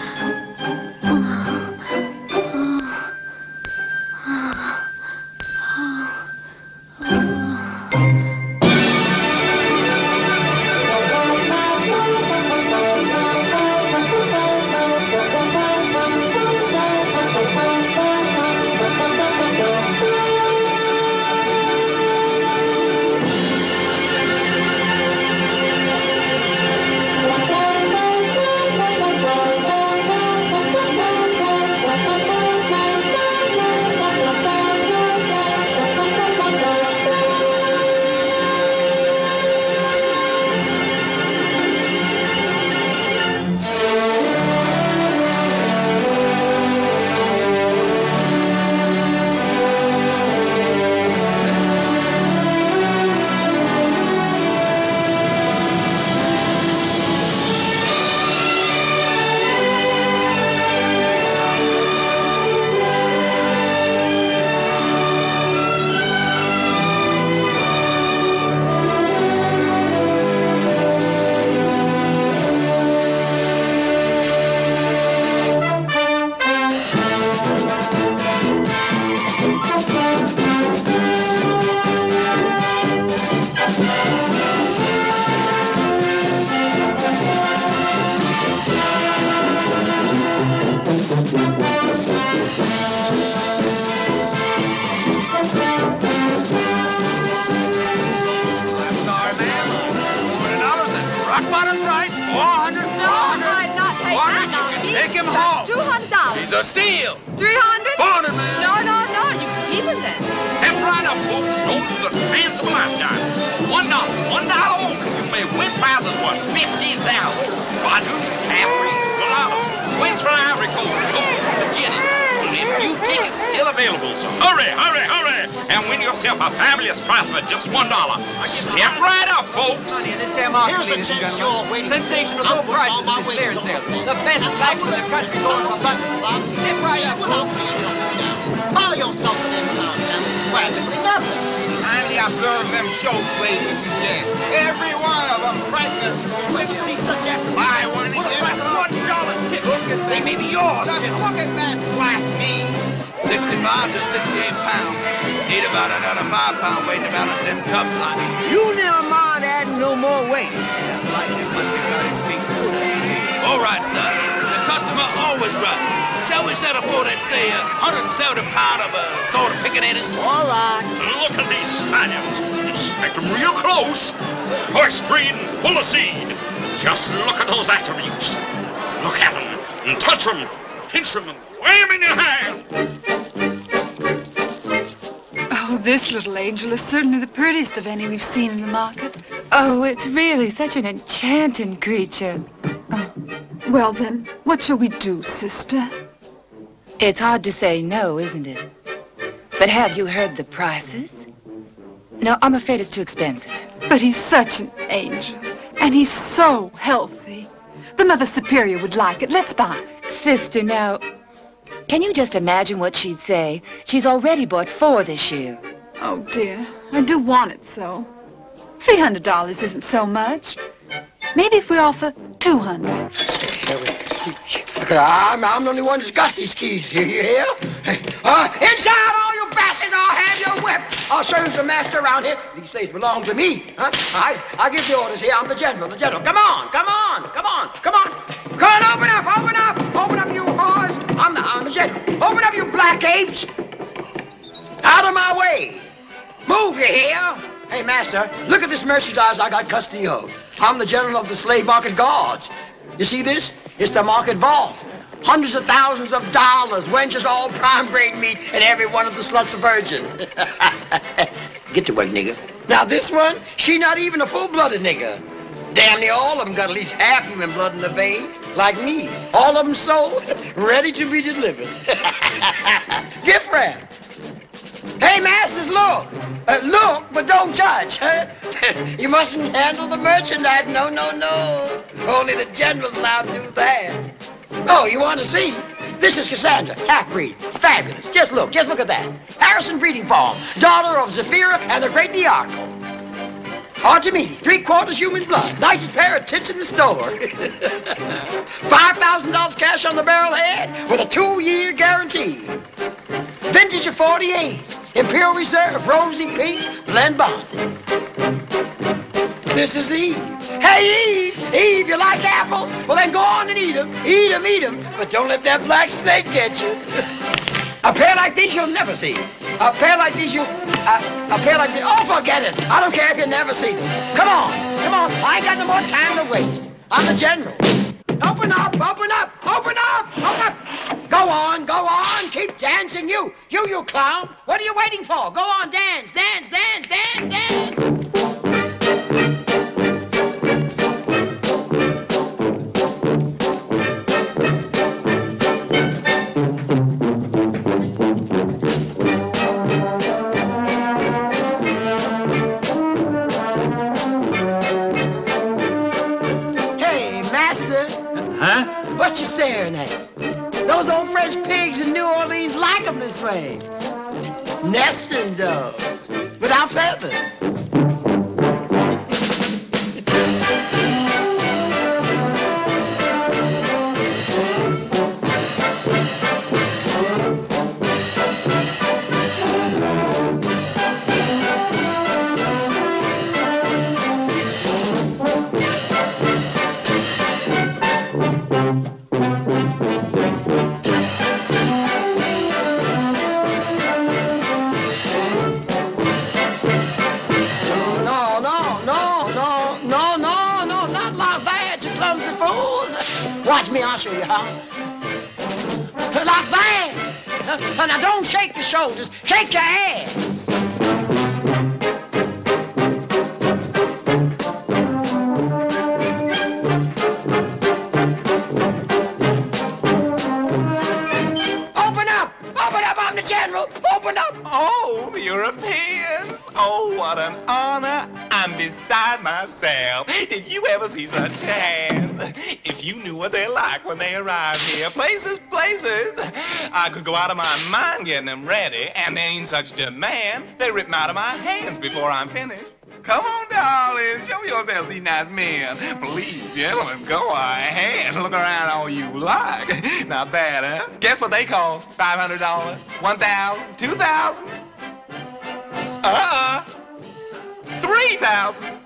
steal. 300? 400, man. No, you can keep it then. Step right up, folks. Don't do the chance of a lifetime. $1 only. You may win prizes worth $15,000. Quadroon, half-breed, mulatto, twins from Ivory Coast, the Jenny. And few tickets still available, so hurry. And win yourself a fabulous prize for just $1. Step right up, folks. This here market, ladies and gentlemen. Sensational low prices in this clearance sale. The best blacks in the country going for bucks. Step right up, folks. Call yourself an income, practically nothing. Kindly observe them shows, ladies and gents. Every one of them priceless. Buy one and get $1 tip. Look at they may be yours. Look at that black meat. 65 to 68 pounds. Need about another 5 pound weight, about a 10 cup line. You never mind adding no more weight. All right, son. The customer always right. Shall we settle for that, say, 170 pound of sort of pickaninnies? All right. Look at these stallions. Inspect them real close. Horse breed and full of seed. Just look at those attributes. Look at them and touch them, pinch them and weigh them in your hand. Oh, this little angel is certainly the prettiest of any we've seen in the market. Oh, it's really such an enchanting creature. Oh. Well, then, what shall we do, sister? It's hard to say no, isn't it? But have you heard the prices? No, I'm afraid it's too expensive. But he's such an angel. And he's so healthy. The Mother Superior would like it. Let's buy it. Sister, now, can you just imagine what she'd say? She's already bought 4 this year. Oh, dear. I do want it so. $300 isn't so much. Maybe if we offer $200. I'm the only one that's got these keys. You hear? Inside, all you bastards! I'll have your whip. I'll show you some master around here. These slaves belong to me. Huh? I give the orders here. I'm the general. Come on, open up, you whores. I'm the general. Open up, you black apes. Out of my way. Move, you hear? Hey, master, look at this merchandise I got custody of. I'm the general of the slave market guards. You see this? It's the market vault. Hundreds of thousands of dollars, wenches, all prime grade meat, and every one of the sluts a virgin. Get to work, nigger. Now this one, she not even a full-blooded nigger. Damn near all of them got at least half human blood in the veins, like me. All of them sold, ready to be delivered. Gift wrap. Hey, masters, look. Look, but don't judge, huh? You mustn't handle the merchandise. No. Only the general's allowed to do that. Oh, you want to see? This is Cassandra, half-breed. Fabulous. Just look at that. Harrison breeding farm, daughter of Zephyra and the great Diarco. Artemide, 3/4 human blood. Nicest pair of tits in the store. $5,000 cash on the barrel head with a 2-year guarantee. Vintage of 48. Imperial Reserve, rosy pink, blend bond. This is Eve. Hey, Eve, you like apples? Well, then go on and eat them. Eat them. But don't let that black snake get you. A pair like these you'll never see. A pair like these, oh, forget it. I don't care if you never see them. Come on. I ain't got no more time to wait. I'm the general. Open up. Go on. Keep dancing, you clown. What are you waiting for? Go on, dance. What you staring at? Those old French pigs in New Orleans like them this way. Nesting doves without feathers. Watch me, I'll show you how. Like that. Now don't shake your shoulders, shake your hands. Open up, I'm the general. Open up. Oh, the Europeans. Oh, what an honor. I'm beside myself. Did you ever see such hands? If you knew what they're like when they arrive here. Places, places. I could go out of my mind getting them ready, and they're in such demand, they rip them out of my hands before I'm finished. Come on, darling, show yourself, these nice men. Please, gentlemen, go ahead. Look around all you like. Not bad, huh? Guess what they cost? $500, $1,000, $2,000? 3,000.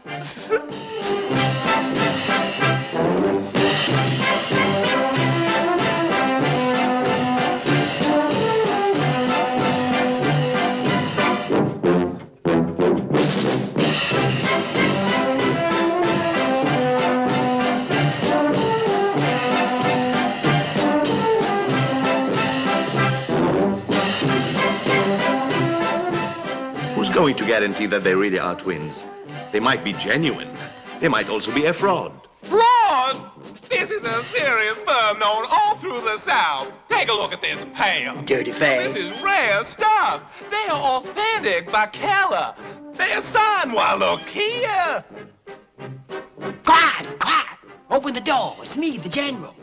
Going to guarantee that they really are twins. They might be genuine. They might also be a fraud. Fraud? This is a serious firm known all through the South. Take a look at this pail. Dirty fag. This is rare stuff. They are authentic by Keller. They're signed. Why, look here. Quiet, quiet. Open the door. It's me, the general.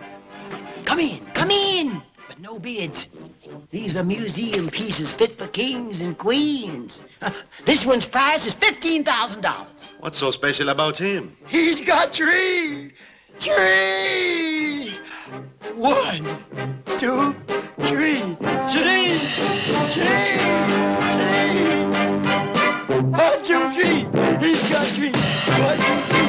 Come in, come in. But no bids. These are museum pieces fit for kings and queens. This one's price is $15,000. What's so special about him? He's got trees. Trees. 1, 2, 3. Trees. Trees. Trees. 1, 2, 3. He's got trees. 1, 2, 3.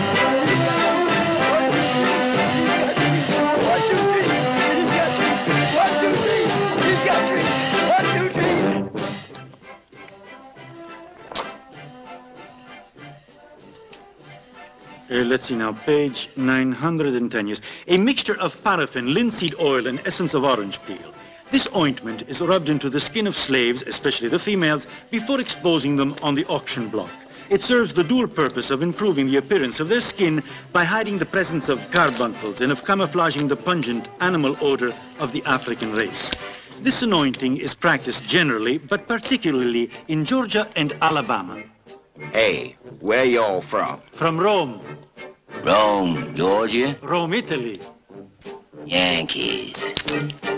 Let's see now, page 910, yes. A mixture of paraffin, linseed oil, and essence of orange peel. This ointment is rubbed into the skin of slaves, especially the females, before exposing them on the auction block. It serves the dual purpose of improving the appearance of their skin by hiding the presence of carbuncles and of camouflaging the pungent animal odor of the African race. This anointing is practiced generally, but particularly in Georgia and Alabama. Hey, where y'all from? From Rome. Rome, Georgia? Rome, Italy. Yankees.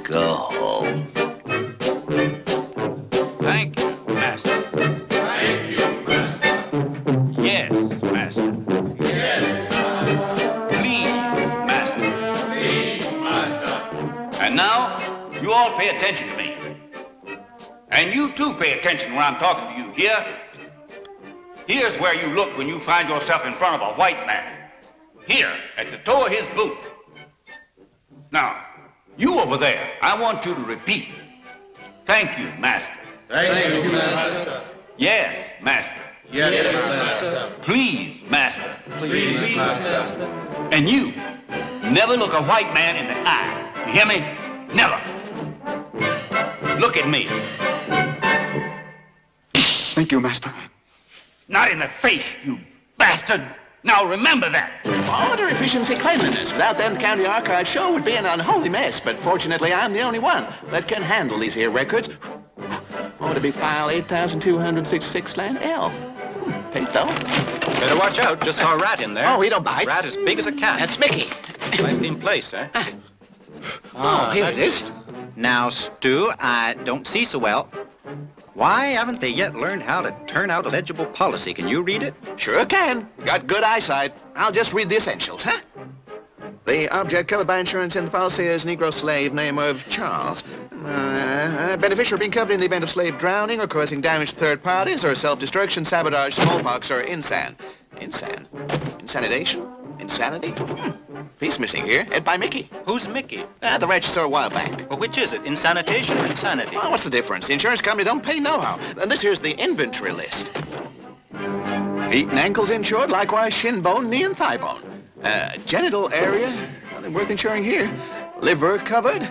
Go home. Thank you, Master. Thank you, Master. Yes, Master. Yes, Master. Please, Master. Please, Master. And now, you all pay attention to me. And you too pay attention when I'm talking to you here. Here's where you look when you find yourself in front of a white man. Here, at the toe of his boot. Now, you over there, I want you to repeat. Thank you, Master. Thank you, Master. Yes, Master. Yes, Master. Please, Master. Please, Master. And you, never look a white man in the eye. You hear me? Never. Look at me. Thank you, Master. Not in the face, you bastard. Now remember that. Order, efficiency, cleanliness. Without them, the county archive show would be an unholy mess. But fortunately, I'm the only one that can handle these here records. Ought to be file 8,266 land L. Take though. Better watch out. Just saw a rat in there. Oh, he don't bite. Rat as big as a cat. That's Mickey. Nicely in place, eh? Oh, here it is. Now, Stu, I don't see so well. Why haven't they yet learned how to turn out a legible policy? Can you read it? Sure can. Got good eyesight. I'll just read the essentials, huh? The object covered by insurance in the policy is Negro slave, name of Charles. Beneficiary being covered in the event of slave drowning or causing damage to third parties or self-destruction, sabotage, smallpox, or insanidation? Insanity? Piece missing here. Head by Mickey. Who's Mickey? The register a while back. Well, which is it? Insanitation or insanity? Well, what's the difference? The insurance company don't pay no-how. And this here's the inventory list. Feet and ankles insured, likewise shin bone, knee and thigh bone. Genital area, nothing worth insuring here. Liver covered.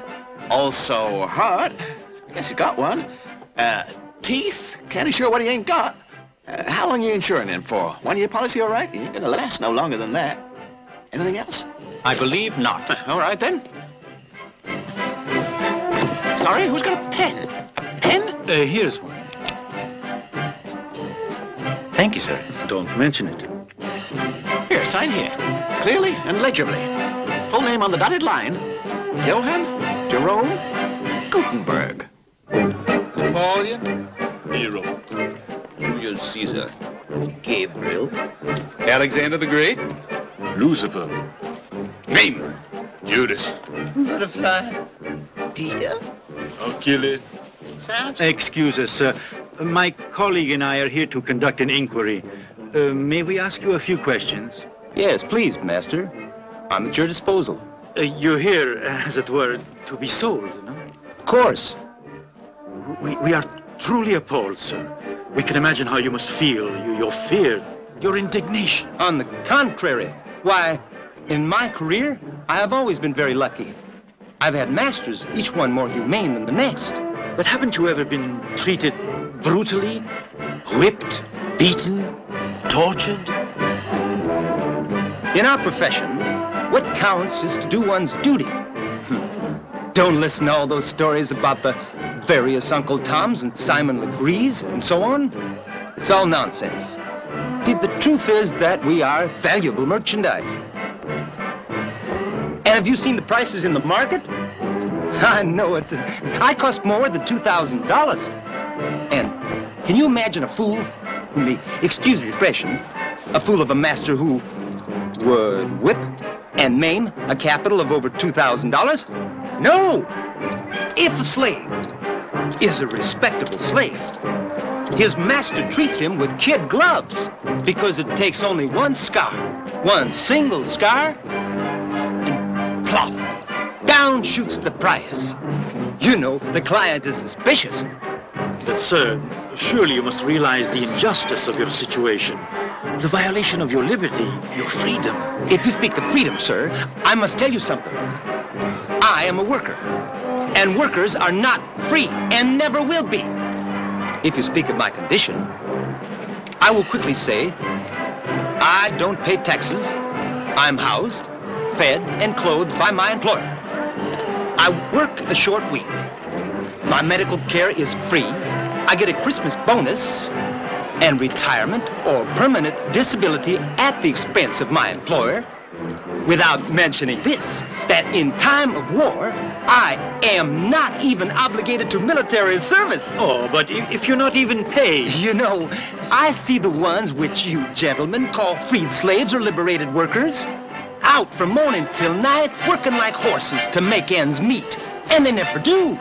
Also heart. Guess he's got one. Teeth. Can't insure what he ain't got. How long you insuring him for? 1 year policy, all right? He ain't gonna last no longer than that. Anything else? I believe not. All right, then. Sorry, who's got a pen? A pen? Here's one. Thank you, sir. Don't mention it. Here, sign here. Clearly and legibly. Full name on the dotted line. Johann Jerome Gutenberg. Napoleon. Nero. Julius Caesar. Gabriel. Alexander the Great. Lucifer. Name. Judas. Butterfly. Peter. Achilles. Samson. Excuse us, sir. My colleague and I are here to conduct an inquiry. May we ask you a few questions? Yes, please, master. I'm at your disposal. You're here, as it were, to be sold, no? Of course. We are truly appalled, sir. We can imagine how you must feel, your fear, your indignation. On the contrary, why, in my career, I have always been very lucky. I've had masters, each one more humane than the next. But haven't you ever been treated brutally, whipped, beaten, tortured? In our profession, what counts is to do one's duty. Don't listen to all those stories about the various Uncle Toms and Simon Legrees and so on. It's all nonsense. The truth is that we are valuable merchandise. And have you seen the prices in the market? I know it. I cost more than $2,000. And can you imagine a fool, excuse the expression, a fool of a master who would whip and maim a capital of over $2,000? No! If a slave is a respectable slave, his master treats him with kid gloves because it takes only one scar, one single scar, and plop, down shoots the price. You know, the client is suspicious. But, sir, surely you must realize the injustice of your situation, the violation of your liberty, your freedom. If you speak of freedom, sir, I must tell you something. I am a worker, and workers are not free and never will be. If you speak of my condition, I will quickly say, I don't pay taxes. I'm housed, fed, and clothed by my employer. I work a short week. My medical care is free. I get a Christmas bonus and retirement or permanent disability at the expense of my employer, without mentioning this, that in time of war, I am not even obligated to military service. Oh, but if you're not even paid... You know, I see the ones which you gentlemen call freed slaves or liberated workers, out from morning till night, working like horses to make ends meet, and they never do.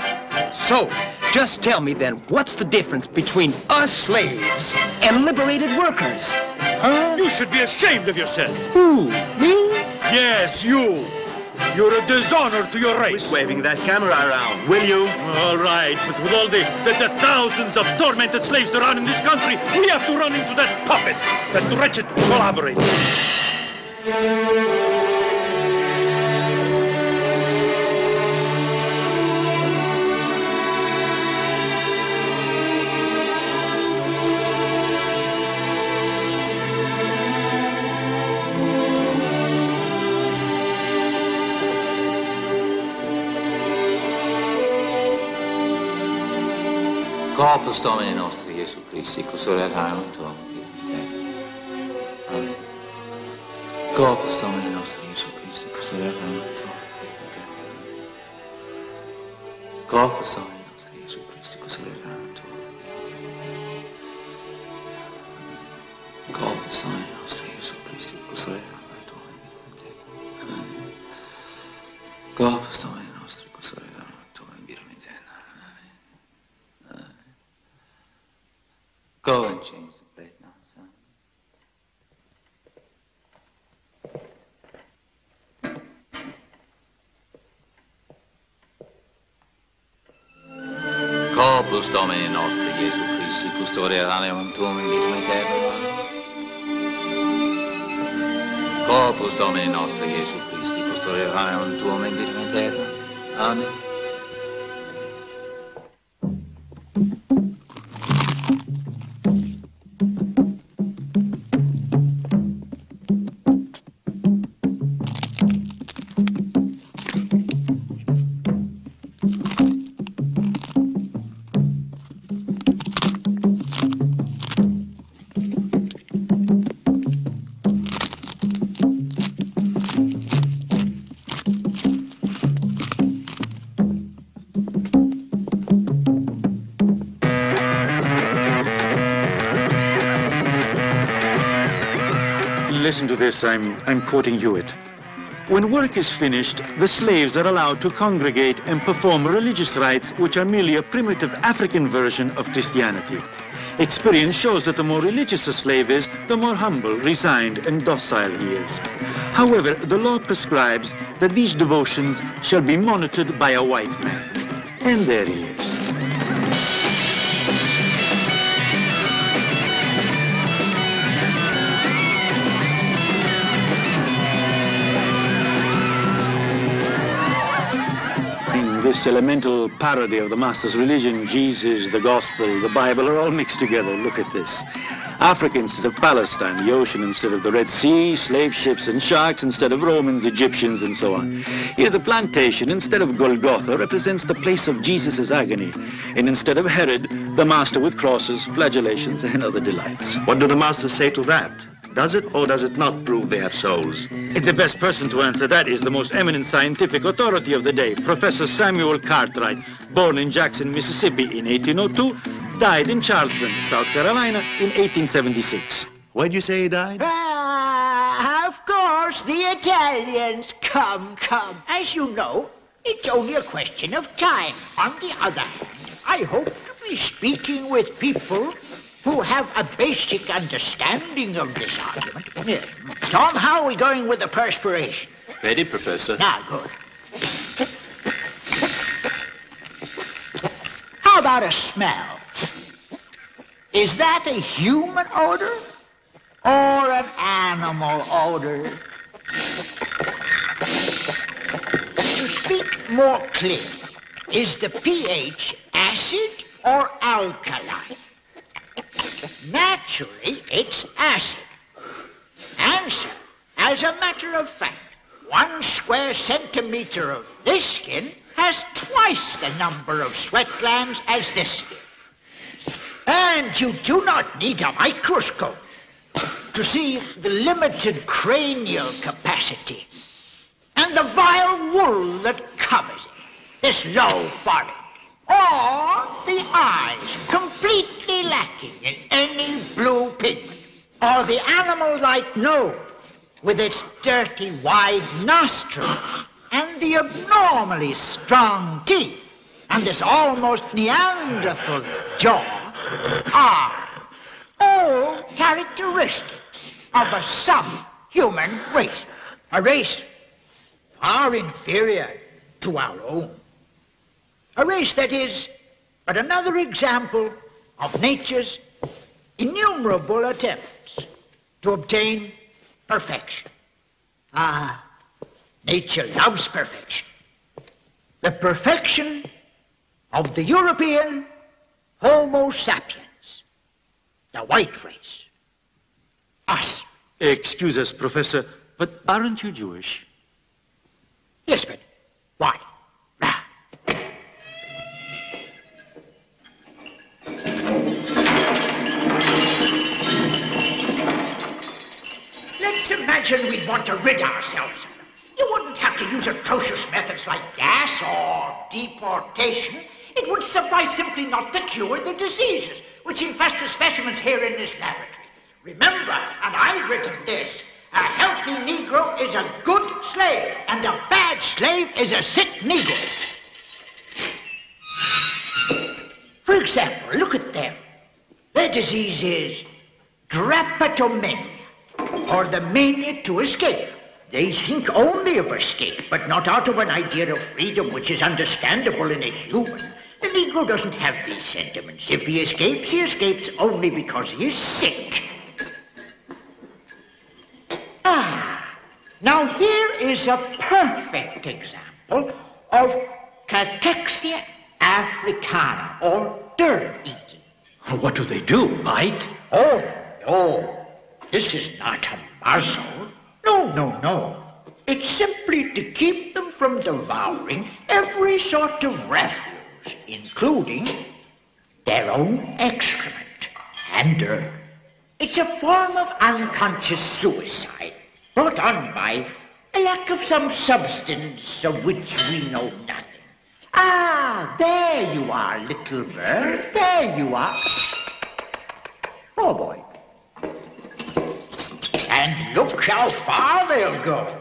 So, just tell me then, what's the difference between us slaves and liberated workers? Huh? You should be ashamed of yourself. Who? Me? Yes, you. You're a dishonor to your race. Waving that camera around, will you? All right, but with all the thousands of tormented slaves there are in this country, we have to run into that puppet, that wretched collaborator. Corpus Domini nostri Gesù Christi, custoderanno intorno di te. Amen. Corpus Domini nostri Gesù Christi, custoderanno intorno di te. Corpus Domini nostri Gesù Christi, custoderanno intorno di te. Corpus Domini nostri Gesù Christi, custoderanno intorno di te. Amen. Corpus Domini nostri custoderanno intorno di te. Go and change the plate now, son. Corpus Domini nostri Gesù Christi, custodiare tuum in vitam aeterna. Corpus Domini nostri Gesù Christi, custodiare tuum in vitam aeterna. Amen. listen to this. I'm quoting Hewitt. When work is finished, the slaves are allowed to congregate and perform religious rites which are merely a primitive African version of Christianity. Experience shows that the more religious a slave is, the more humble, resigned, and docile he is. However, the law prescribes that these devotions shall be monitored by a white man. And there he is. This elemental parody of the master's religion, Jesus, the gospel, the Bible, are all mixed together. Look at this. Africa instead of Palestine, the ocean instead of the Red Sea, slave ships and sharks instead of Romans, Egyptians, and so on. Here the plantation instead of Golgotha represents the place of Jesus' agony, and instead of Herod, the master with crosses, flagellations, and other delights. What do the masters say to that? Does it or does it not prove they have souls? The best person to answer that is the most eminent scientific authority of the day, Professor Samuel Cartwright, born in Jackson, Mississippi in 1802, died in Charleston, South Carolina in 1876. Where'd you say he died? Of course, the Italians. Come. As you know, it's only a question of time. On the other hand, I hope to be speaking with people who have a basic understanding of this argument. Yeah. Tom, how are we going with the perspiration? Ready, Professor. Ah, good. How about a smell? Is that a human odor or an animal odor? To speak more clearly, is the pH acid or alkaline? Naturally, it's acid. Answer, as a matter of fact, 1 square centimeter of this skin has twice the number of sweat glands as this skin. And you do not need a microscope to see the limited cranial capacity and the vile wool that covers it, this low forehead. Or the eyes, completely lacking in any blue pigment. Or the animal-like nose, with its dirty, wide nostrils, and the abnormally strong teeth, and this almost Neanderthal jaw, are all characteristics of a sub-human race. A race far inferior to our own. A race that is but another example of nature's innumerable attempts to obtain perfection. Nature loves perfection. The perfection of the European Homo sapiens, the white race. Us. Excuse us, Professor, but aren't you Jewish? Yes, but why? Let's imagine we'd want to rid ourselves of them. You wouldn't have to use atrocious methods like gas or deportation. It would suffice simply not to cure the diseases which infest the specimens here in this laboratory. Remember, and I've written this, a healthy Negro is a good slave, and a bad slave is a sick Negro. For example, look at them. Their disease is drapetomania, or the mania to escape. They think only of escape, but not out of an idea of freedom which is understandable in a human. The Negro doesn't have these sentiments. If he escapes only because he is sick. Now here is a perfect example of cachexia africana, or dirt eating. What do they do, bite? Oh, no. This is not a muzzle. No. It's simply to keep them from devouring every sort of refuse, including their own excrement and dirt. It's a form of unconscious suicide brought on by a lack of some substance of which we know nothing. There you are, little bird. There you are. Oh, boy. And look how far they'll go.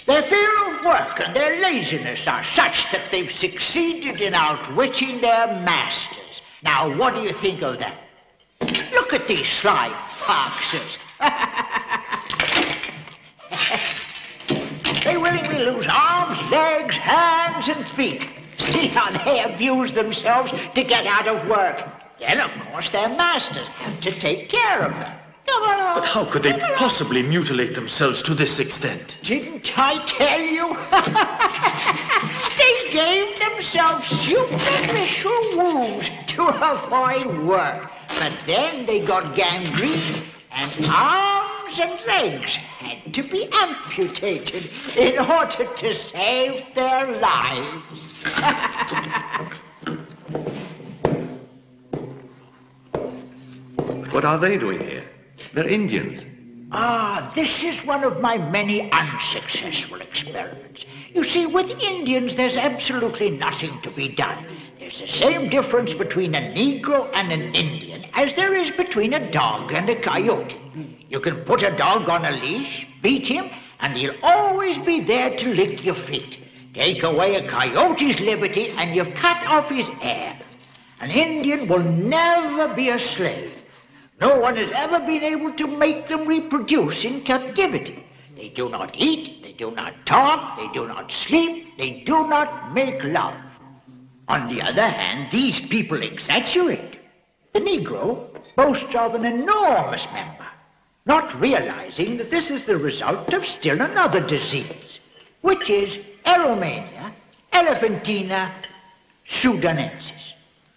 Their fear of work and their laziness are such that they've succeeded in outwitting their masters. Now, what do you think of that? Look at these sly foxes. They willingly lose arms, legs, hands, and feet. See how they abuse themselves to get out of work. Then, of course, their masters have to take care of them. Come on. But how could they possibly mutilate themselves to this extent? Didn't I tell you? They gave themselves superficial wounds to avoid work. But then they got gangrene, and arms and legs had to be amputated in order to save their lives. What are they doing here? They're Indians. Ah, this is one of my many unsuccessful experiments. You see, with Indians, there's absolutely nothing to be done. There's the same difference between a Negro and an Indian as there is between a dog and a coyote. You can put a dog on a leash, beat him, and he'll always be there to lick your feet. Take away a coyote's liberty, and you've cut off his heir. An Indian will never be a slave. No one has ever been able to make them reproduce in captivity. They do not eat, they do not talk, they do not sleep, they do not make love. On the other hand, these people exaggerate. The Negro boasts of an enormous member, not realizing that this is the result of still another disease, which is Eromania elephantina sudanensis.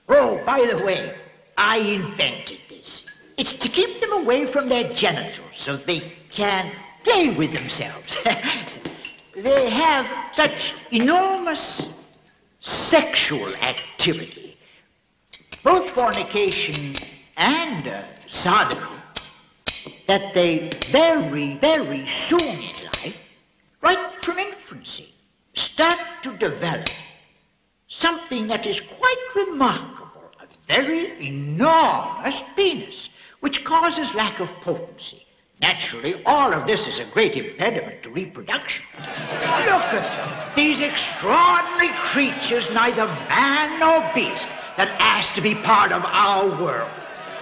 Oh, by the way, I invented this. It's to keep them away from their genitals so they can play with themselves. They have such enormous sexual activity, both fornication and sodomy, that they very, very soon in life, right from infancy, start to develop something that is quite remarkable, a very enormous penis, which causes lack of potency. Naturally, all of this is a great impediment to reproduction. Look at them, these extraordinary creatures, neither man nor beast, that ask to be part of our world.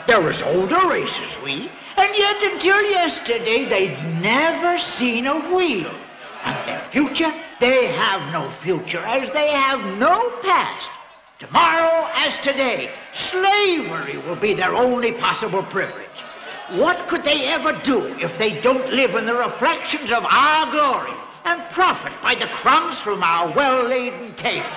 They're as old a race as we, and yet until yesterday they'd never seen a wheel. And their future, they have no future, as they have no past. Tomorrow, as today, slavery will be their only possible privilege. What could they ever do if they don't live in the reflections of our glory and profit by the crumbs from our well-laden table?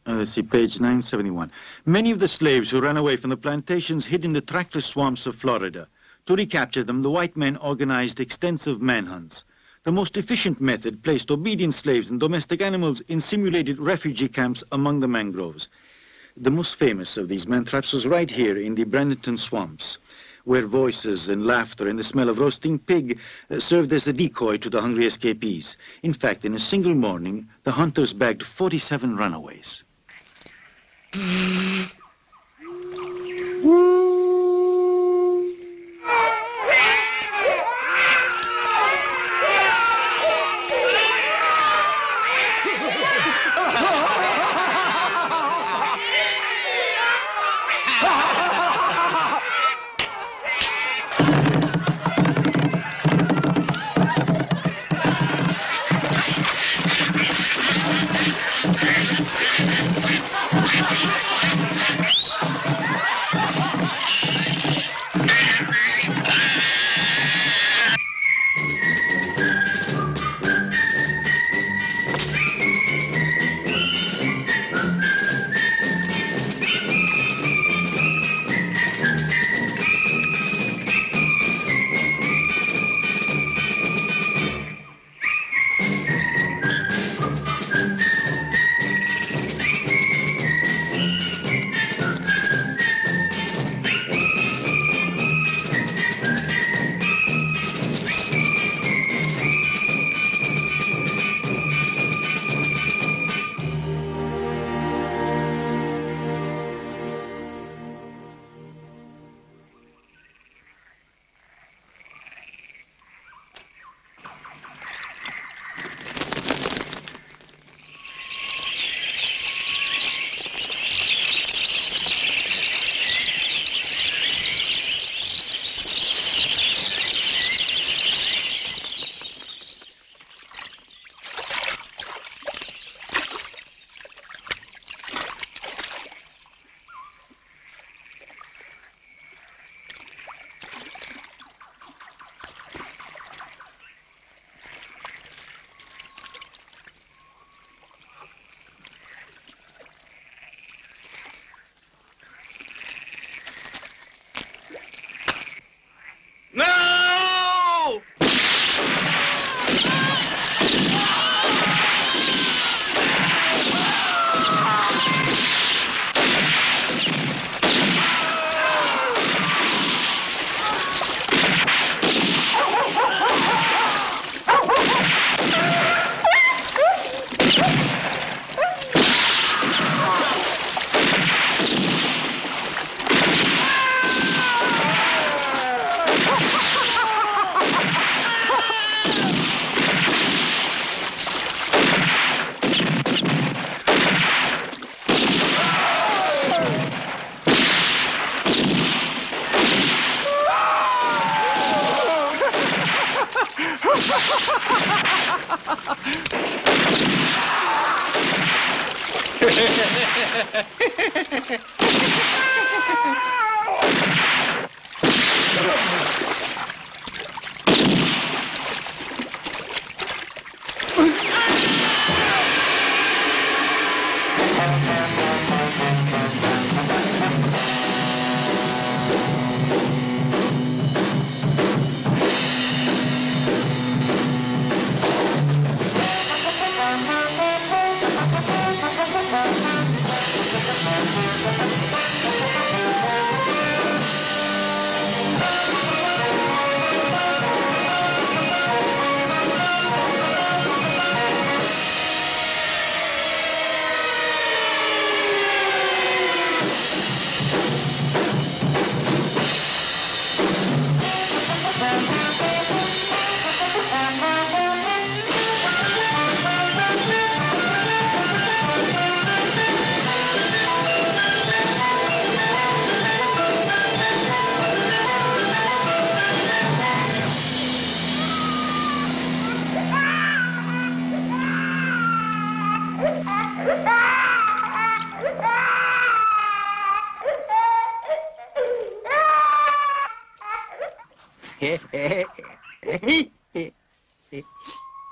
Let's see, page 971. Many of the slaves who ran away from the plantations hid in the trackless swamps of Florida. To recapture them, the white men organized extensive manhunts. The most efficient method placed obedient slaves and domestic animals in simulated refugee camps among the mangroves. The most famous of these man-traps was right here in the Brandenton swamps, where voices and laughter and the smell of roasting pig served as a decoy to the hungry escapees. In fact, in a single morning, the hunters bagged 47 runaways.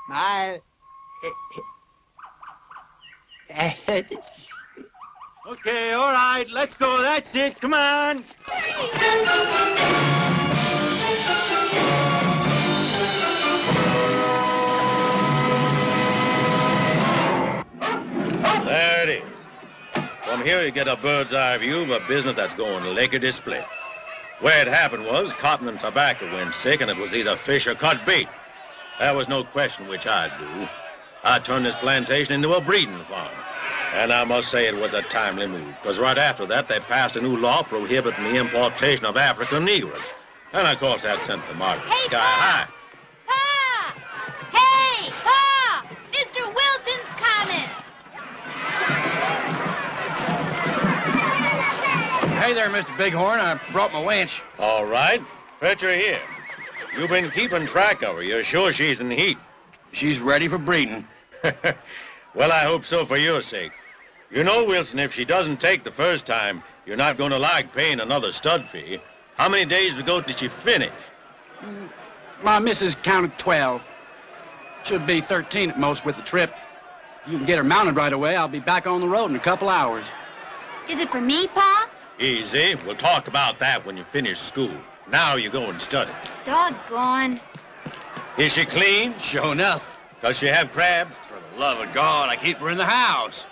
My... Okay, all right, let's go. That's it. Come on. There it is. From here, you get a bird's eye view of a business that's going lickety-split. Where it happened was cotton and tobacco went sick, and it was either fish or cut bait. There was no question which I'd do. I turned this plantation into a breeding farm. And I must say it was a timely move, because right after that, they passed a new law prohibiting the importation of African Negroes. And of course, that sent the market sky high. Pa! Hey, Pa! Mr. Wilson's coming. Hey there, Mr. Bighorn. I brought my winch. All right, fetch her here. You've been keeping track of her. You're sure she's in heat? She's ready for breeding. Well, I hope so for your sake. You know, Wilson, if she doesn't take the first time, you're not going to like paying another stud fee. How many days ago did she finish? My missus counted 12. Should be 13 at most with the trip. If you can get her mounted right away, I'll be back on the road in a couple hours. Is it for me, Pa? Easy. We'll talk about that when you finish school. Now you go and study. Doggone. Is she clean? Sure enough. Does she have crabs? For the love of God, I keep her in the house.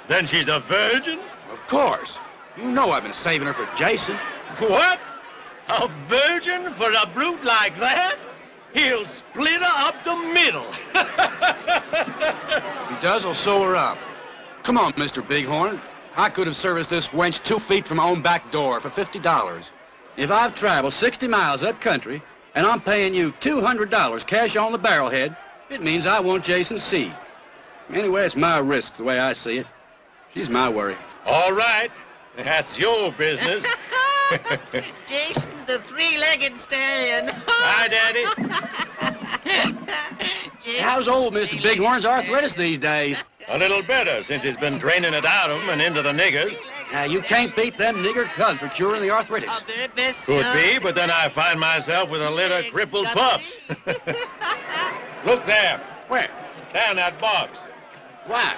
Then she's a virgin? Of course. You know I've been saving her for Jason. What? A virgin for a brute like that? He'll split her up the middle. If he does, I'll sew her up. Come on, Mr. Bighorn. I could have serviced this wench 2 feet from my own back door for $50. If I've traveled 60 miles up country, and I'm paying you $200 cash on the barrelhead, it means I want Jason's seed. Anyway, it's my risk, the way I see it. She's my worry. All right. That's your business. Jason, the three-legged stallion. Hi, Daddy. How's old Mr. Bighorn's arthritis these days? A little better, since he's been training it out of him and into the niggers. Now, you can't beat them nigger cubs for curing the arthritis. Could be, but then I find myself with a litter of crippled pups. Look there. Where? Down that box. Why?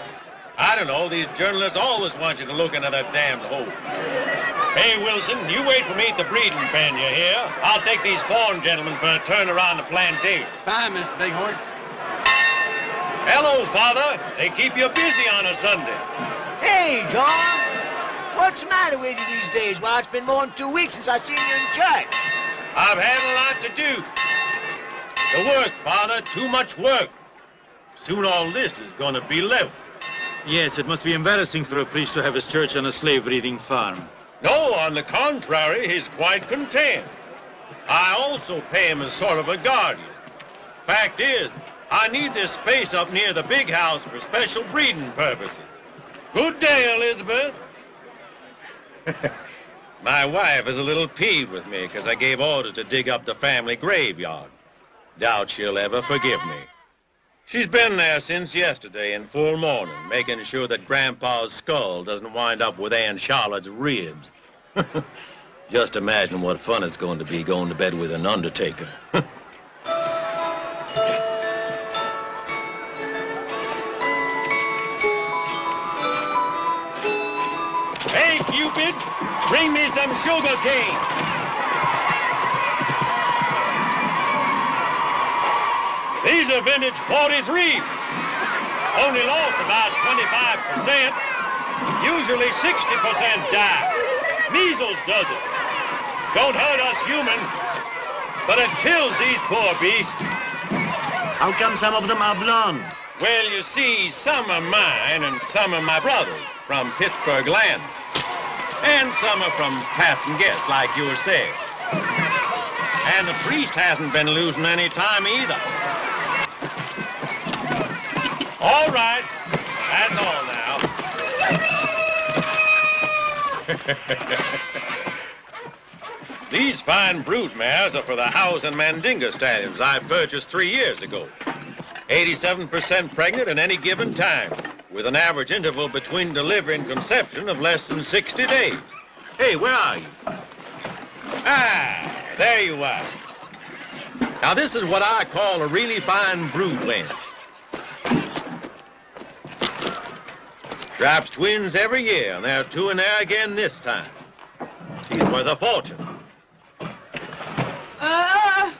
I don't know. These journalists always want you to look into that damned hole. Hey, Wilson, you wait for me at the breeding pen, you hear? I'll take these foreign gentlemen for a turn around the plantation. Fine, Mr. Bighorn. Hello, Father. They keep you busy on a Sunday. Hey, Tom. What's the matter with you these days? Well, it's been more than 2 weeks since I seen you in church. I've had a lot to do. The work, Father. Too much work. Soon all this is going to be leveled. Yes, it must be embarrassing for a priest to have his church on a slave-breeding farm. No, on the contrary, he's quite content. I also pay him as sort of a guardian. Fact is, I need this space up near the big house for special breeding purposes. Good day, Elizabeth. My wife is a little peeved with me because I gave orders to dig up the family graveyard. Doubt she'll ever forgive me. She's been there since yesterday in full mourning, making sure that Grandpa's skull doesn't wind up with Aunt Charlotte's ribs. Just imagine what fun it's going to be going to bed with an undertaker. Hey, Cupid, bring me some sugar cane. These are vintage 43. Only lost about 25%. Usually 60% die. Measles does it. Don't hurt us human, but it kills these poor beasts. How come some of them are blonde? Well, you see, some are mine and some are my brothers from Pittsburgh land. And some are from passing guests, like you were saying. And the priest hasn't been losing any time either. All right, that's all now. These fine brood mares are for the House and Mandinga stallions I purchased 3 years ago. 87% pregnant at any given time, with an average interval between delivery and conception of less than 60 days. Hey, where are you? Ah, There you are. Now, this is what I call a really fine brood wench. Drops twins every year, and there are 2 in there again this time. She's worth a fortune. Come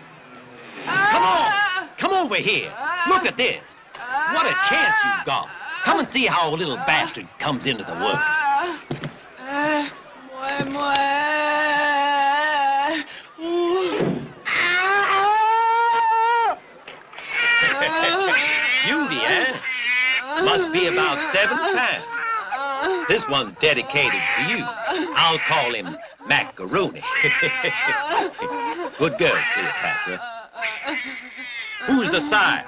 on! Come over here. Look at this. What a chance you've got. Come and see how a little bastard comes into the world. Beauty, eh? Must be about 7 pounds. This one's dedicated to you. I'll call him Macaroni. Good girl, Cleopatra. Who's the sire?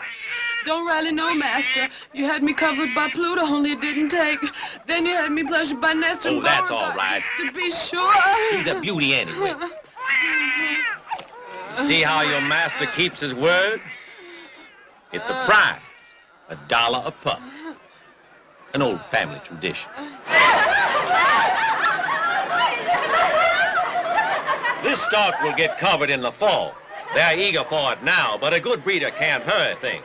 Don't rightly know, master. You had me covered by Pluto, only it didn't take. Then you had me pleasured by Nestor. Oh, that's all right. Just to be sure. She's a beauty anyway. See how your master keeps his word? It's a prize. $1 a pup. An old family tradition. This stock will get covered in the fall. They're eager for it now, but a good breeder can't hurry things.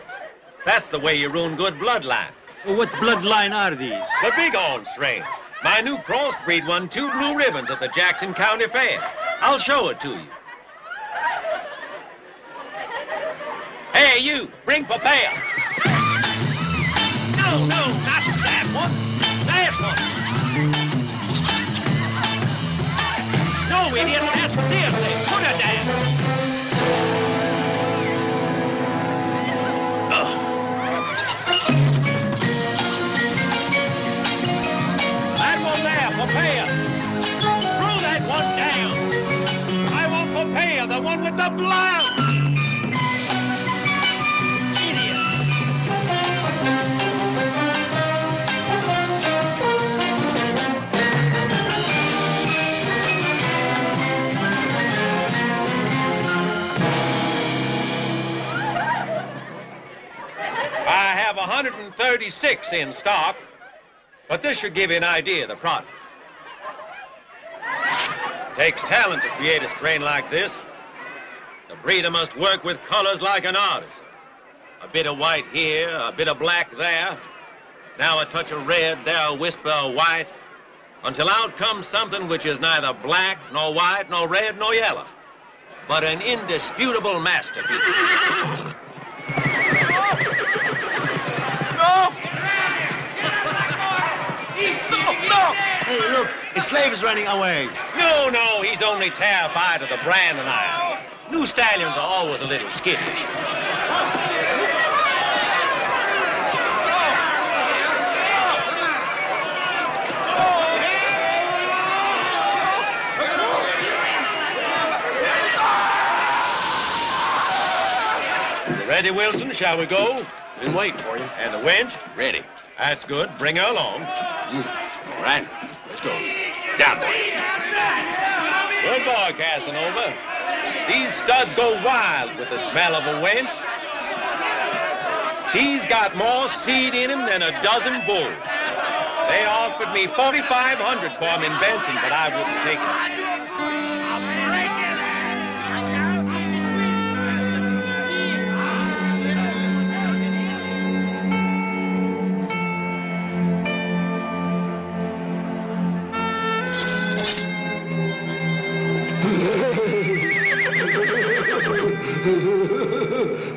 That's the way you ruin good bloodlines. Well, what bloodline are these? The bighorn strain. My new crossbreed won 2 blue ribbons at the Jackson County Fair. I'll show it to you. Hey, you, bring papaya. No, not that one. That one. No, idiot, that's seriously. Put it down. That one there, papaya. Throw that one down. I want papaya, the one with the blouse. I have 136 in stock, but this should give you an idea of the product. It takes talent to create a strain like this. The breeder must work with colors like an artist. A bit of white here, a bit of black there. Now a touch of red, there a whisper of white, until out comes something which is neither black, nor white, nor red, nor yellow, but an indisputable masterpiece. No! No! Hey, look, the slave is running away. No, he's only terrified of the brand and iron. New stallions are always a little skittish. You ready, Wilson? Shall we go? Been waiting for you. And the wench? Ready. That's good. Bring her along. All right. Let's go. Down, boy. Good boy, Casanova. These studs go wild with the smell of a wench. He's got more seed in him than a dozen bulls. They offered me $4,500 for him in Benson, but I wouldn't take it.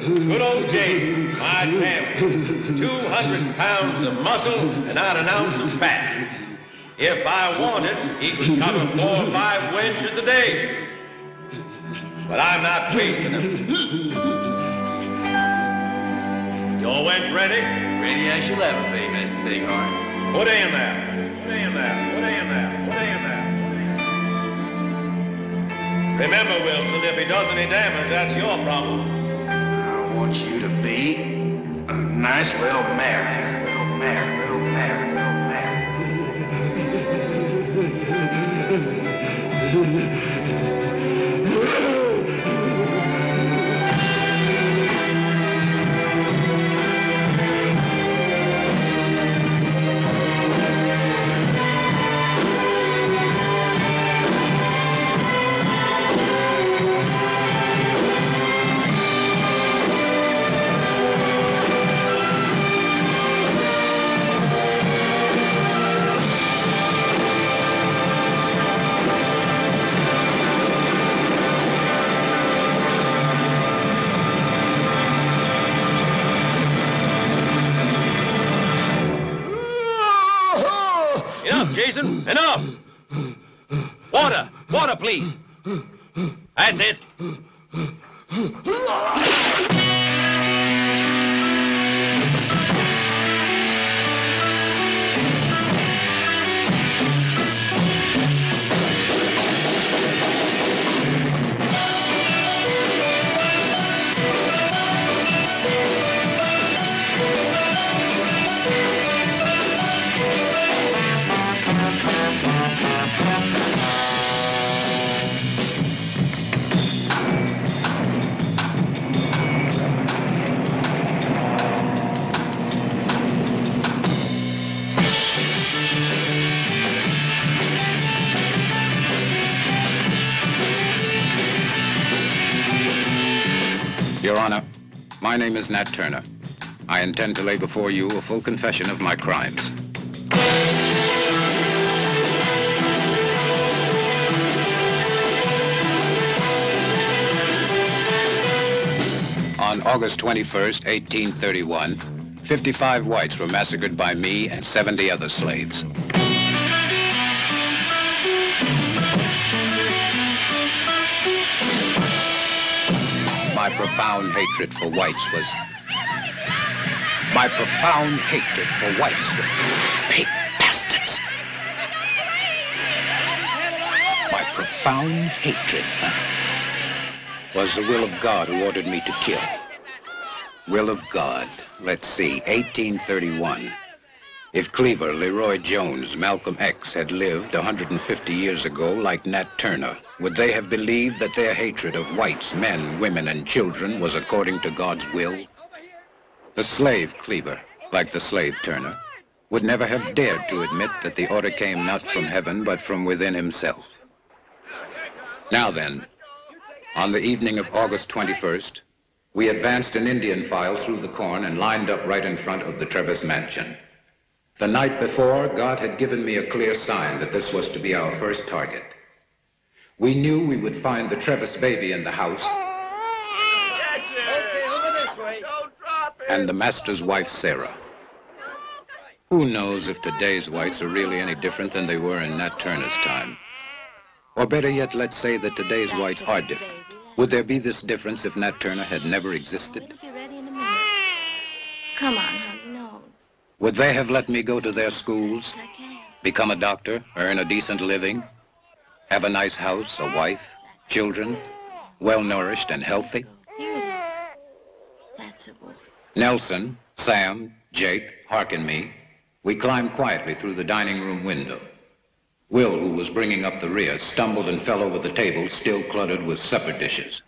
Good old James, my champion. 200 pounds of muscle and not an ounce of fat. If I wanted, he could cover 4 or 5 wenches a day. But I'm not wasting them. Your wench ready? Ready as you'll ever be, Mr. Bighorn. Put her in there. Put her in there. Put her in there. Put her in there. Remember, Wilson, if he does any damage, that's your problem. I want you to be a nice little mare. Little mare, little mare, little Mason, enough! Water! Water, please! That's it! Your Honor, my name is Nat Turner. I intend to lay before you a full confession of my crimes. On August 21st, 1831, 55 whites were massacred by me and 70 other slaves. My profound hatred for whites was... My profound hatred for whites was... Pig bastards! My profound hatred was the will of God who ordered me to kill. Will of God. Let's see, 1831. If Cleaver, Leroy Jones, Malcolm X had lived 150 years ago like Nat Turner, would they have believed that their hatred of whites, men, women, and children was according to God's will? The slave Cleaver, like the slave Turner, would never have dared to admit that the order came not from heaven, but from within himself. Now then, on the evening of August 21st, we advanced in Indian file through the corn and lined up right in front of the Trevis mansion. The night before, God had given me a clear sign that this was to be our first target. We knew we would find the Trevis baby in the house and the master's wife, Sarah. Who knows if today's whites are really any different than they were in Nat Turner's time? Or better yet, let's say that today's whites are different. Would there be this difference if Nat Turner had never existed? It'll be ready in a minute. Come on, honey, no. Would they have let me go to their schools, become a doctor, earn a decent living, have a nice house, a wife, children, well-nourished and healthy? That's a boy. Nelson, Sam, Jake, Hark and me, we climbed quietly through the dining room window. Will, who was bringing up the rear, stumbled and fell over the table, still cluttered with supper dishes.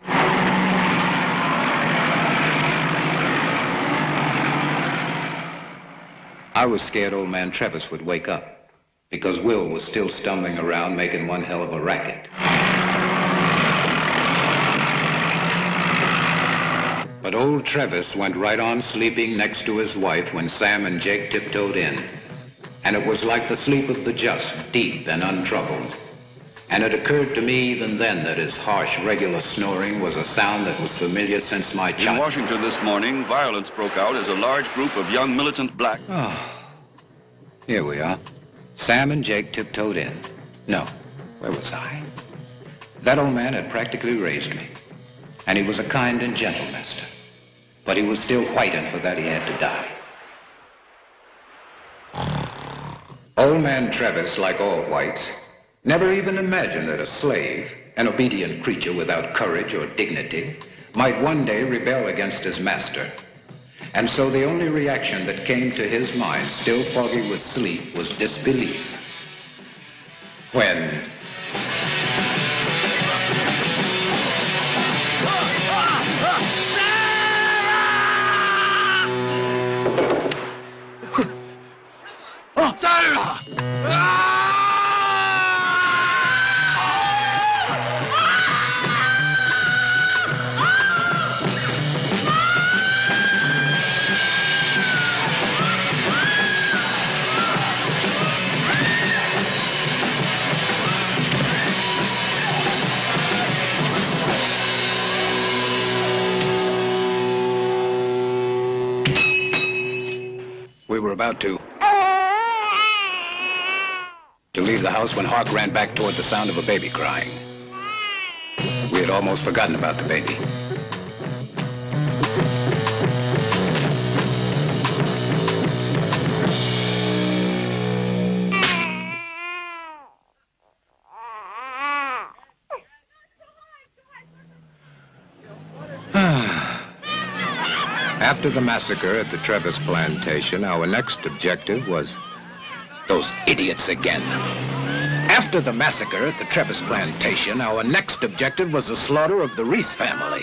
I was scared old man Trevis would wake up, because Will was still stumbling around making one hell of a racket. But old Trevis went right on sleeping next to his wife when Sam and Jake tiptoed in. And it was like the sleep of the just, deep and untroubled. And it occurred to me even then that his harsh, regular snoring was a sound that was familiar since my childhood. In Washington this morning, violence broke out as a large group of young militant black... Oh, here we are. Sam and Jake tiptoed in. No, where was I? That old man had practically raised me. And he was a kind and gentle master. But he was still white, and for that he had to die. Old man Trevis, like all whites, never even imagined that a slave, an obedient creature without courage or dignity, might one day rebel against his master. And so the only reaction that came to his mind, still foggy with sleep, was disbelief. When... Sarah! We were about to to leave the house when Hawk ran back toward the sound of a baby crying. We had almost forgotten about the baby. After the massacre at the Trevis plantation, our next objective was... Those idiots again. After the massacre at the Trevis plantation, our next objective was the slaughter of the Reese family.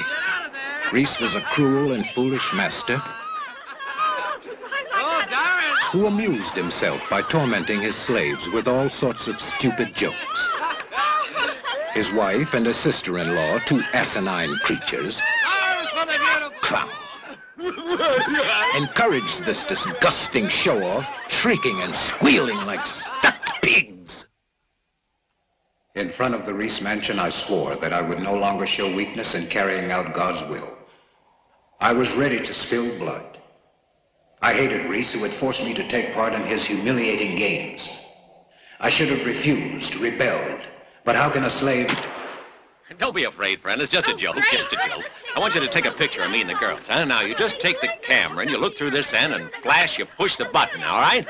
Reese was a cruel and foolish master who amused himself by tormenting his slaves with all sorts of stupid jokes. His wife and his sister-in-law, two asinine creatures, clown, encouraged this disgusting show-off, shrieking and squealing like stuck pigs. In front of the Reese mansion, I swore that I would no longer show weakness in carrying out God's will. I was ready to spill blood. I hated Reese, who had forced me to take part in his humiliating games. I should have refused, rebelled. But how can a slave... Don't be afraid, friend. It's just a joke. Just a joke. I want you to take a picture of me and the girls, huh? Now, you just take the camera and you look through this end and flash, you push the button, all right?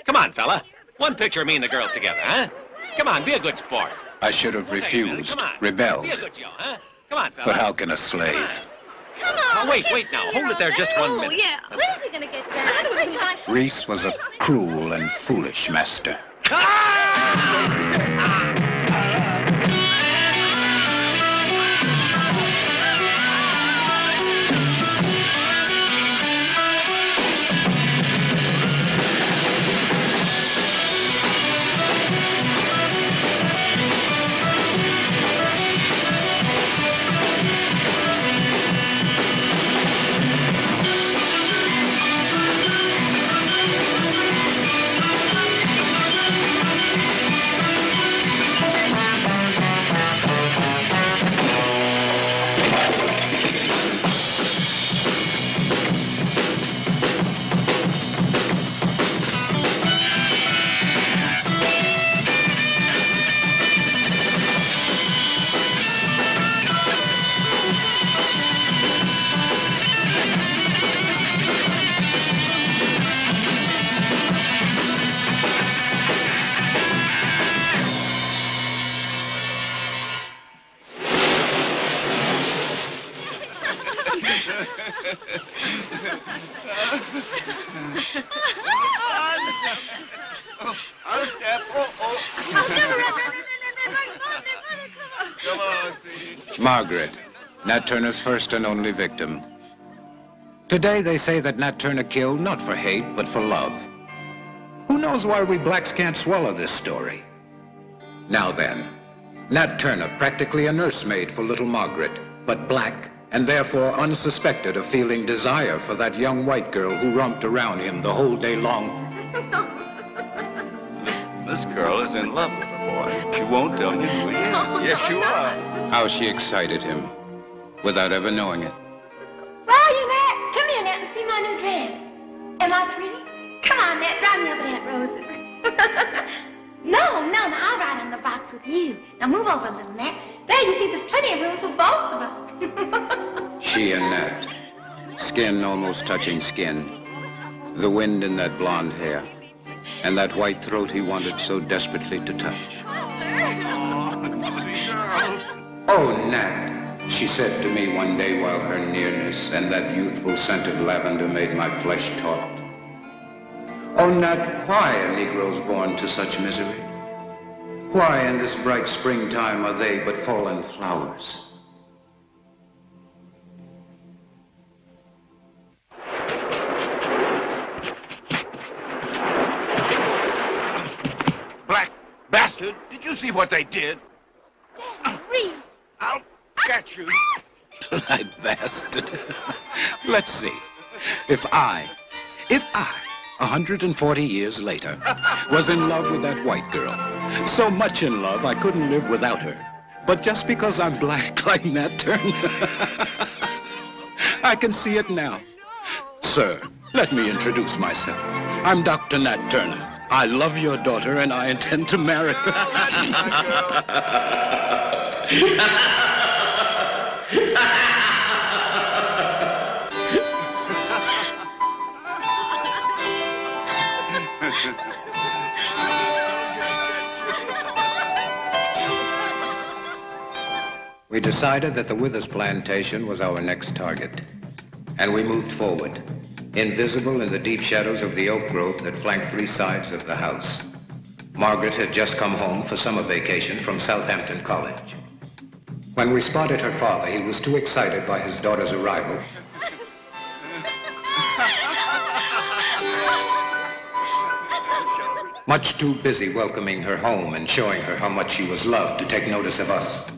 Come on, fella. One picture of me and the girls together, huh? Come on, be a good sport. I should have refused, rebelled. Be a good Joe, huh? Come on, fella. But how can a slave... Come on. Oh, wait now. Hold it there just 1 minute. Oh, yeah. When is he going to get down? Reese was a cruel and foolish master. I'll step. Come on, see. Margaret, Nat Turner's first and only victim. Today they say that Nat Turner killed not for hate, but for love. Who knows why we blacks can't swallow this story? Now then, Nat Turner, practically a nursemaid for little Margaret, but black, and therefore unsuspected of feeling desire for that young white girl who romped around him the whole day long. This girl is in love with the boy. She won't tell me who he is. Yes, you are. How she excited him, without ever knowing it. Where are you, Nat? Come here, Nat, and see my new dress. Am I pretty? Come on, Nat, drive me over to Aunt Rose's. No, I'll ride in the box with you. Now move over a little, Nat. There, you see, there's plenty of room for both of us. She and Nat, skin almost touching skin, the wind in that blonde hair, and that white throat he wanted so desperately to touch. Oh, Nat, she said to me one day while her nearness and that youthful scent of lavender made my flesh taut. Oh, Nat, why are Negroes born to such misery? Why in this bright springtime are they but fallen flowers? Black bastard! Did you see what they did? Reese! I'll catch you. Black bastard. Let's see. If I, 140 years later, was in love with that white girl, so much in love I couldn't live without her, but just because I'm black like Nat Turner, I can see it now. Sir, let me introduce myself. I'm Dr. Nat Turner, I love your daughter and I intend to marry her. We decided that the Withers plantation was our next target, and we moved forward, invisible in the deep shadows of the oak grove that flanked three sides of the house. Margaret had just come home for summer vacation from Southampton College. When we spotted her father, he was too excited by his daughter's arrival. Much too busy welcoming her home and showing her how much she was loved to take notice of us.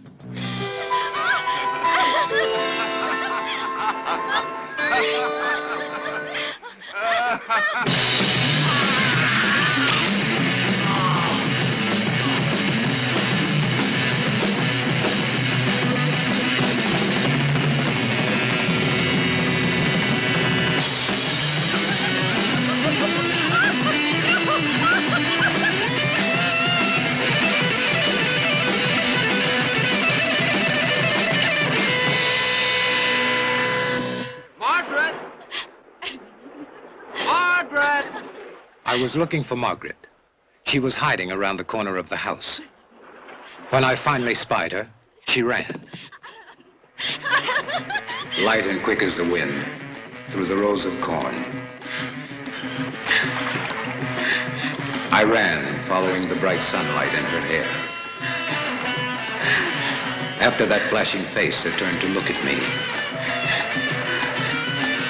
I was looking for Margaret. She was hiding around the corner of the house. When I finally spied her, she ran. Light and quick as the wind, through the rows of corn. I ran, following the bright sunlight in her hair. After that flashing face had turned to look at me,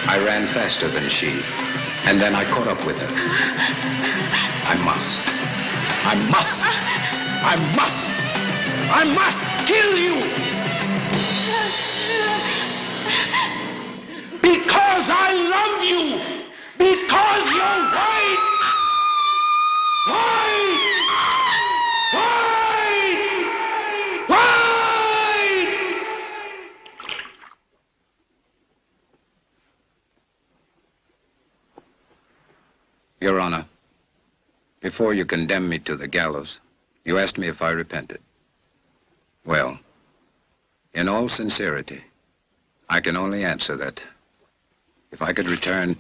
I ran faster than she. And then I caught up with her. I must kill you! Because I love you! Because you're white! Your Honor, before you condemned me to the gallows, you asked me if I repented. Well, in all sincerity, I can only answer that if I could return